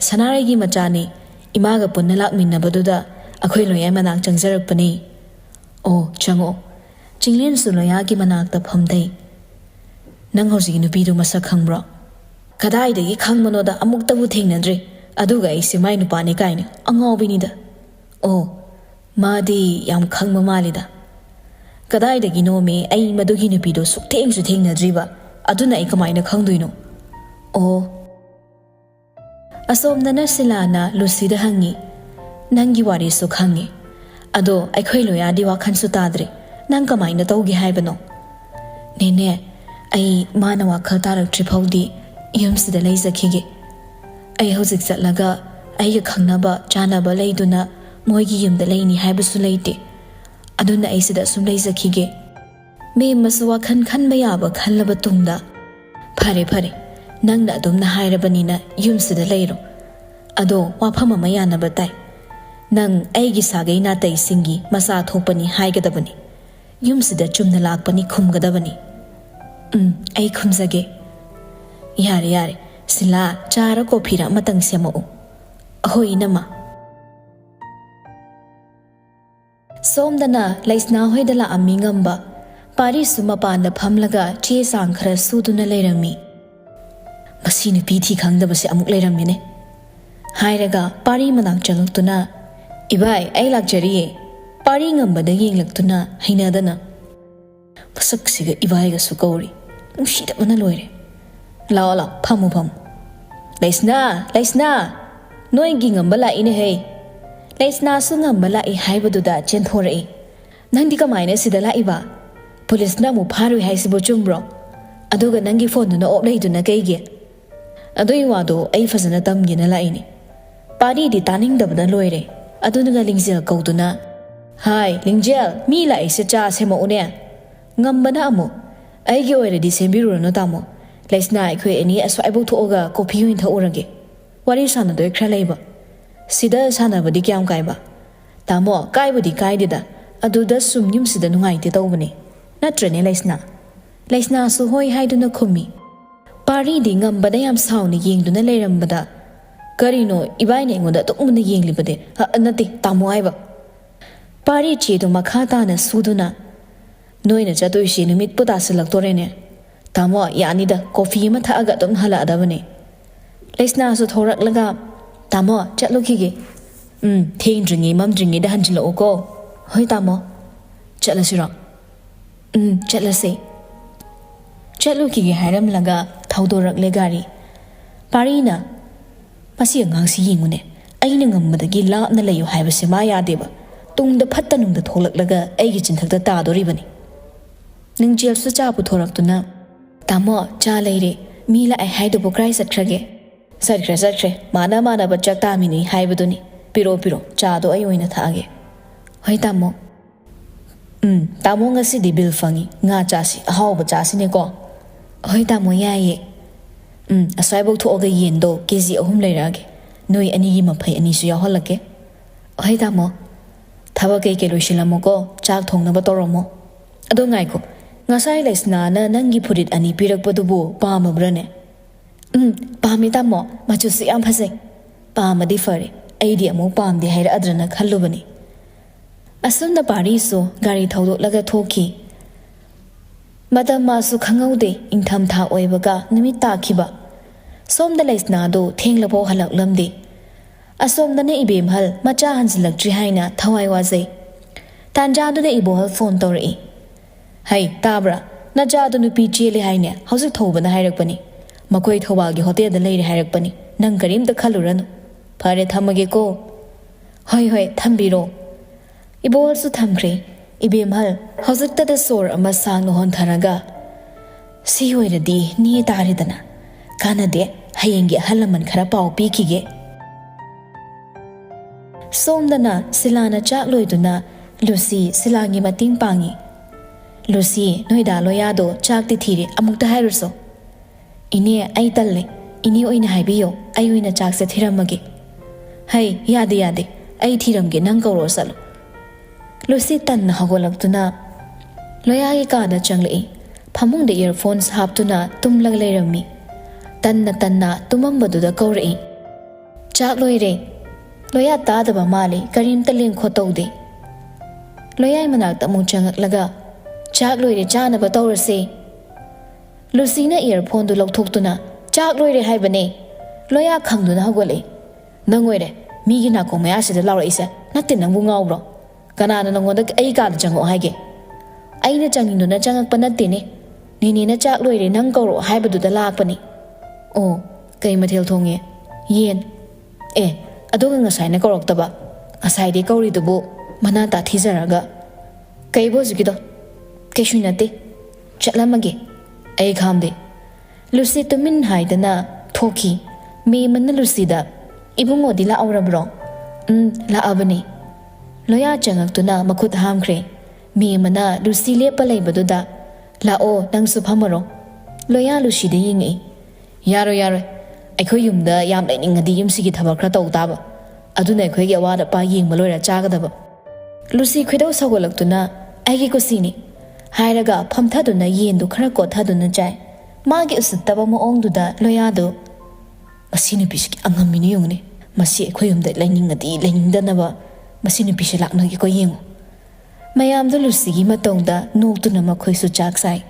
ꯁꯅꯥꯔꯩꯒꯤ ꯃꯆꯥꯅꯤ ꯏꯃꯥꯒ ꯄꯨꯟꯅ ꯂꯥꯛꯃꯤꯟꯅꯕꯗꯨꯗ ꯑꯩꯈꯣꯏ ꯂꯣꯌꯥ ꯃꯅꯥꯛ ꯆꯪꯖꯔꯛꯄꯅꯤ ꯑꯣ ꯆꯪꯉꯛꯑꯣ ꯆꯤꯡꯂꯦꯟꯁꯨ ꯂꯣꯌꯥꯒꯤ ꯃꯅꯥꯛꯇ ꯐꯝꯊꯩ ꯅꯪ ꯍꯧꯖꯤꯛ ꯅꯨꯄꯤꯗꯨ ꯃꯁꯛ ꯈꯪꯕ꯭ꯔꯣ ꯀꯗꯥꯏꯗꯒꯤ ꯈꯪꯕꯅꯣꯗ ꯑꯃꯨꯛꯇꯕꯨ ꯊꯦꯡꯅꯗ꯭ꯔꯤ ꯑꯗꯨꯒ ꯑꯩꯁꯦ ꯃꯥꯏ ꯅꯨꯄꯥꯅꯤ ꯀꯥꯏꯅ ꯑꯉꯥꯎꯕꯤꯅꯤꯗ ꯑꯣ ꯃꯥꯗꯤ ꯌꯥꯝ ꯈꯪꯕ ꯃꯥꯜꯂꯤꯗ ꯀꯗꯥꯏꯗꯒꯤꯅꯣꯃꯦ ꯑꯩ ꯃꯗꯨꯒꯤ ꯅꯨꯄꯤꯗꯣ ꯁꯨꯛꯊꯦꯡꯁꯨ ꯊꯦꯡꯅꯗ꯭ꯔꯤꯕ ꯑꯗꯨꯅ ꯑꯩ ꯀꯃꯥꯏꯅ ꯈꯪꯗꯣꯏꯅꯣ ꯑꯣ ꯑꯁꯣꯝꯗꯅ ꯁꯤꯂꯥꯅ ꯂꯨꯁꯤꯗ ꯍꯪꯉꯤ ꯅꯪꯒꯤ ꯋꯥꯔꯤꯁꯨ ꯈꯪꯉꯤ ꯑꯗꯣ ꯑꯩꯈꯣꯏ ꯂꯣꯌꯥꯗꯤ ꯋꯥꯈꯟꯁꯨ ꯇꯥꯗ꯭ꯔꯤ ꯅꯪ ꯀꯃꯥꯏꯅ ꯇꯧꯒꯦ ꯍꯥꯏꯕꯅꯣ ꯅꯦꯅꯦ ꯑꯩ ꯃꯥꯅ ꯋꯥꯈꯜ ꯇꯥꯔꯛꯇ꯭ꯔꯤ ꯐꯥꯎꯗꯤ ꯌꯨꯝꯁꯤꯗ ꯂꯩꯖꯈꯤꯒꯦ ꯑꯩ ꯍꯧꯖꯤꯛ ꯆꯠꯂꯒ ꯑꯩꯒ ꯈꯪꯅꯕ ꯆꯥꯅꯕ ꯂꯩꯗꯨꯅ ꯃꯣꯏꯒꯤ ꯌꯨꯝꯗ ꯂꯩꯅꯤ ꯍꯥꯏꯕꯁꯨ ꯂꯩꯇꯦ ꯑꯗꯨꯅ ꯑꯩ ꯁꯤꯗ ꯁꯨꯝ ꯂꯩꯖꯈꯤꯒꯦ ꯃꯦꯝꯃꯁꯨ ꯋꯥꯈꯜ ꯈꯟꯕ ꯌꯥꯕ ꯈꯜꯂꯕ ꯇꯨꯡꯗ ꯐꯔꯦ ꯐꯔꯦ ꯅꯪꯅ ꯑꯗꯨꯝꯅ ꯍꯥꯏꯔꯕꯅꯤꯅ ꯌꯨꯝꯁꯤꯗ ꯂꯩꯔꯣ ꯑꯗꯣ ꯋꯥꯐꯝ ꯑꯃ ꯌꯥꯅꯕ ꯇꯥꯏ ꯅꯪ ꯑꯩꯒꯤ ꯁꯥꯒꯩ ꯅꯥꯇꯩꯁꯤꯡꯒꯤ ꯃꯆꯥ ꯊꯣꯛꯄꯅꯤ ꯍꯥꯏꯒꯗꯕꯅꯤ ꯌꯨꯝꯁꯤꯗ ꯆꯨꯝꯅ ꯂꯥꯛꯄꯅꯤ ꯈꯨꯝꯒꯗꯕꯅꯤ ꯑꯩ ꯈꯨꯝꯖꯒꯦ ꯌꯥꯔꯦ ꯌꯥꯔꯦ ꯁꯤꯂꯥ ꯆꯥꯔ ꯀꯣꯐꯤꯔ ꯑꯃꯇꯪ ꯁꯦꯝꯃꯛꯎ ꯑꯍꯣꯏ ꯏꯅꯝꯃ ꯁꯣꯝꯗꯅ ꯂꯩꯁꯅꯥ ꯍꯣꯏꯗ ꯂꯥꯛꯑꯝꯃꯤ ꯉꯝꯕ ꯄꯥꯔꯤꯁꯨ ꯃꯄꯥꯟꯗ ꯐꯝꯂꯒ ꯆꯦ ꯆꯥꯡ ꯈꯔ ꯁꯨꯗꯨꯅ ꯂꯩꯔꯝꯃꯤ ꯃꯁꯤ ꯅꯨꯄꯤ ꯊꯤ ꯈꯪꯗꯕꯁꯦ ꯑꯃꯨꯛ ꯂꯩꯔꯝꯃꯤꯅꯦ ꯍꯥꯏꯔꯒ ꯄꯥꯔꯤ ꯃꯅꯥꯛ ꯆꯪꯉꯛꯇꯨꯅ ꯏꯕꯥꯏ ꯑꯩ ꯂꯥꯛꯆꯔꯤꯌꯦ ꯄꯥꯔꯤ ꯉꯝꯕꯗ ꯌꯦꯡꯂꯛꯇꯨꯅ ꯍꯩꯅꯗꯅ ꯃꯁꯛꯁꯤꯒ ꯏꯕꯥꯏꯒꯁꯨ ꯀꯧꯔꯤ ꯅꯨꯡꯁꯤꯗꯕꯅ ꯂꯣꯏꯔꯦ ꯂꯥꯛꯑꯣ ꯂꯥꯛꯑꯣ ꯐꯝꯃꯨ ꯐꯝꯃꯨ ꯂꯩꯁꯅꯥ ꯅꯣꯏꯒꯤ ꯉꯝꯕ ꯂꯥꯛꯏꯅꯦꯍꯦ ꯂꯩꯁꯅꯥꯁꯨ ꯉꯝꯕ ꯂꯥꯛꯏ ꯍꯥꯏꯕꯗꯨꯗ ꯆꯦꯟꯊꯣꯔꯛꯏ ꯅꯪꯗꯤ ꯀꯃꯥꯏꯅ ꯁꯤꯗ ꯂꯥꯛꯏꯕ ꯄꯨꯂꯤꯁꯅ ꯑꯃꯨꯛ ꯐꯥꯔꯨꯏ ꯍꯥꯏꯁꯤꯕꯨ ꯆꯨꯝꯕ꯭ꯔꯣ ꯑꯗꯨꯒ ꯅꯪꯒꯤ ꯐꯣꯟꯗꯨꯅ ꯑꯣꯞ ꯂꯩꯗꯨꯅ ꯀꯩꯒꯤ ꯑꯗꯨꯏ ꯋꯥꯗꯣ ꯑꯩ ꯐꯖꯅ ꯇꯝꯒꯦꯅ ꯂꯥꯛꯏꯅꯤ ꯄꯥꯔꯤꯗꯤ ꯇꯥꯅꯤꯡꯗꯕꯅ ꯂꯣꯏꯔꯦ ꯑꯗꯨꯅꯒ ꯂꯤꯡꯖꯦꯜ ꯀꯧꯗꯨꯅ ꯍꯥꯏ ꯂꯤꯡꯖꯦꯜ ꯃꯤ ꯂꯥꯛꯏꯁꯦ ꯆꯥ ꯁꯦꯝꯃꯛꯎꯅꯦ ꯉꯝꯕꯅ ꯑꯃꯨꯛ ꯑꯩꯒꯤ ꯑꯣꯏꯔꯗꯤ ꯁꯦꯝꯕꯤꯔꯨꯔꯅꯨ ꯇꯥꯃꯣ ꯂꯩꯁꯅꯥ ꯑꯩꯈꯣꯏ ꯑꯅꯤ ꯑꯁ꯭ꯋꯥꯏꯐꯥꯎ ꯊꯣꯛꯑꯒ ꯀꯣꯐꯤ ꯑꯣꯏꯅ ꯊꯛꯎꯔꯒꯦ ꯋꯥꯔꯤ ꯁꯥꯟꯅꯗꯣꯏ ꯈꯔ ꯂꯩꯕ ꯁꯤꯗ ꯁꯥꯟꯅꯕꯗꯤ ꯀꯌꯥꯝ ꯀꯥꯏꯕ ꯇꯥꯃꯣ ꯀꯥꯏꯕꯨꯗꯤ ꯀꯥꯏꯗꯦꯗ ꯑꯗꯨꯗ ꯁꯨꯝ ꯌꯨꯝꯁꯤꯗ ꯅꯨꯡꯉꯥꯏꯇꯦ ꯇꯧꯕꯅꯦ ꯅꯠꯇ꯭ꯔꯅꯦ ꯂꯩꯁꯅꯥꯁꯨ ꯍꯣꯏ ꯍꯥꯏꯗꯨꯅ ꯈꯨꯝꯃꯤ ꯄꯥꯔꯤꯗꯤ ꯉꯝꯕꯗ ꯌꯥꯝ ꯁꯥꯎꯅ ꯌꯦꯡꯗꯨꯅ ꯂꯩꯔꯝꯕꯗ ꯀꯔꯤꯅꯣ ꯏꯕꯥꯏꯅ ꯑꯩꯉꯣꯟꯗ ꯑꯗꯨꯛ ꯃꯨꯟꯅ ꯌꯦꯡꯂꯤꯕꯗꯤ ꯅꯠꯇꯦ ꯇꯥꯃꯣ ꯍꯥꯏꯕ ꯄꯥꯔꯤ ꯆꯦꯗꯣ ꯃꯈꯥ ꯇꯥꯅ ꯁꯨꯗꯨꯅ Noina Chatushi Numit Putasilactorene. Tamo Yanida, coffee mataga don't hala adavani. Lesna so thorak laga. Tamo, Chatluki. Tain dringy, mum dringy, the Angelo Oko. Hoi tamo. Chatlasira. Chatlasi. Chatluki Haram laga, Taudorak legari. Parina. Masi Nangsi Yingune. Ainingum with the gila and the lay you have a semaya deba. Tung the patanum the tolak laga, agent of the Tado Ribani. Ninjil Sucha Putorak to na. Tamo, cha lady, Mila I hide the bokrais at Trage. Sadre, Mana but Jactamini, Hibaduni, Piro, Chado Ayoina Tage. Hoitamo. Tamonga City Bill Funny, Nga Jasi, a how but Jasinico. Hoitamo yaye. A cyber to Oga Yendo, Gizi Humlerag. Nui any yima pay any suya holake. Hoitamo. Tabake Lucilamoko, Jack Tong Nabatoromo. Adongaiko. Ngasai les nana nangi put it ani pirak padubu, Palma Brune. Pamitamo, Machusi ampase. Palma differi, idea mo palm the head adrana kalubani. As soon the pariso, Gary told laga toki. Madame Masu Kangode, in Tamta Oebaga, Nimita Kiba. Som the les nado, Tinglabo halak lumdi. As som the naibim hal, Macha Hanslak Jihaina, Tawai was a. Tanjado the Ibo phone tori. Hey, Tabra, Najado Nupi Chili Haine, how's it over the Hirapani? Makoi Towagi Hotel the lady Hirapani, Nankarim the Kaluran. Pare Tamageko. Hoi, Tambiro. Ibo also Tamkri, Ibim Hal, how's it that the sore a Masang Hon Taraga? See you in a D, near Taridana. Canade, Hayengi Halaman Karapao Pikige. Somdana, Silana Jack Loiduna, Lucy, Silangi Mating Pangi. Lucy, Noida Loyado, Jack the Tiri, among the Harriso. Ine, I tell Ini in Hibio, I win a Jack at Hiramagi. Hey, Yadi, I Tiramgi, Nanko Rosal. Lucy Tan Hogolak to na. Loyai Gada Jungli. Pamong the earphones hap to na, tumlang later me. Tanna, tumamba do the Kori. Jack Loire. Loya Tada Bamali, Karim Talin Kotodi. Loya Manak the Muchang Laga. Jack Loire Jana Batora say. Lucina earphone to look to na. Jack Loire Hibane. Loya come to Nagoli. Nangwede, Migina come as the Laura is nothing Nangungabro. Ganana Nangwanda Aiga Jango Hage. Aina Jangino Najang Panatini. Nina Jack Loire Nangoro Hiba to the Lapani. Oh, Kaimatil Tongi. Yen. Adogang assign a coroctaba. Aside the Kori the book, Manata Tizaraga. Kaibos Gido. Keshunati. Chatlamagi. A camde. Lucy to min hide na, Toki. Me man Lucida. Ibumo di la aurabro. La abani. Loya jangak to na makut hamcre. Me mana Lucile Palabaduda. La o nang supamaro. Loya Lucide yingi. Yaro. I the yam lightning at the Yimsiki Tabacrato Daba. Aduna Quig Awada by Ying Malora Jagadaba. Lucy Quido Sawalak to na, Agi Cosini. Hiraga, Pamtaduna Yin do Karako Taduna Jai. Magi is the Tabamo on to the Loyado. A sinipisk Angaminiuni. Masi Quim that lightning at the lightning danaba. Masinipish Laknagiko Ying. Mayam the Lucy Matonda, no to Namakoisu Jacksai.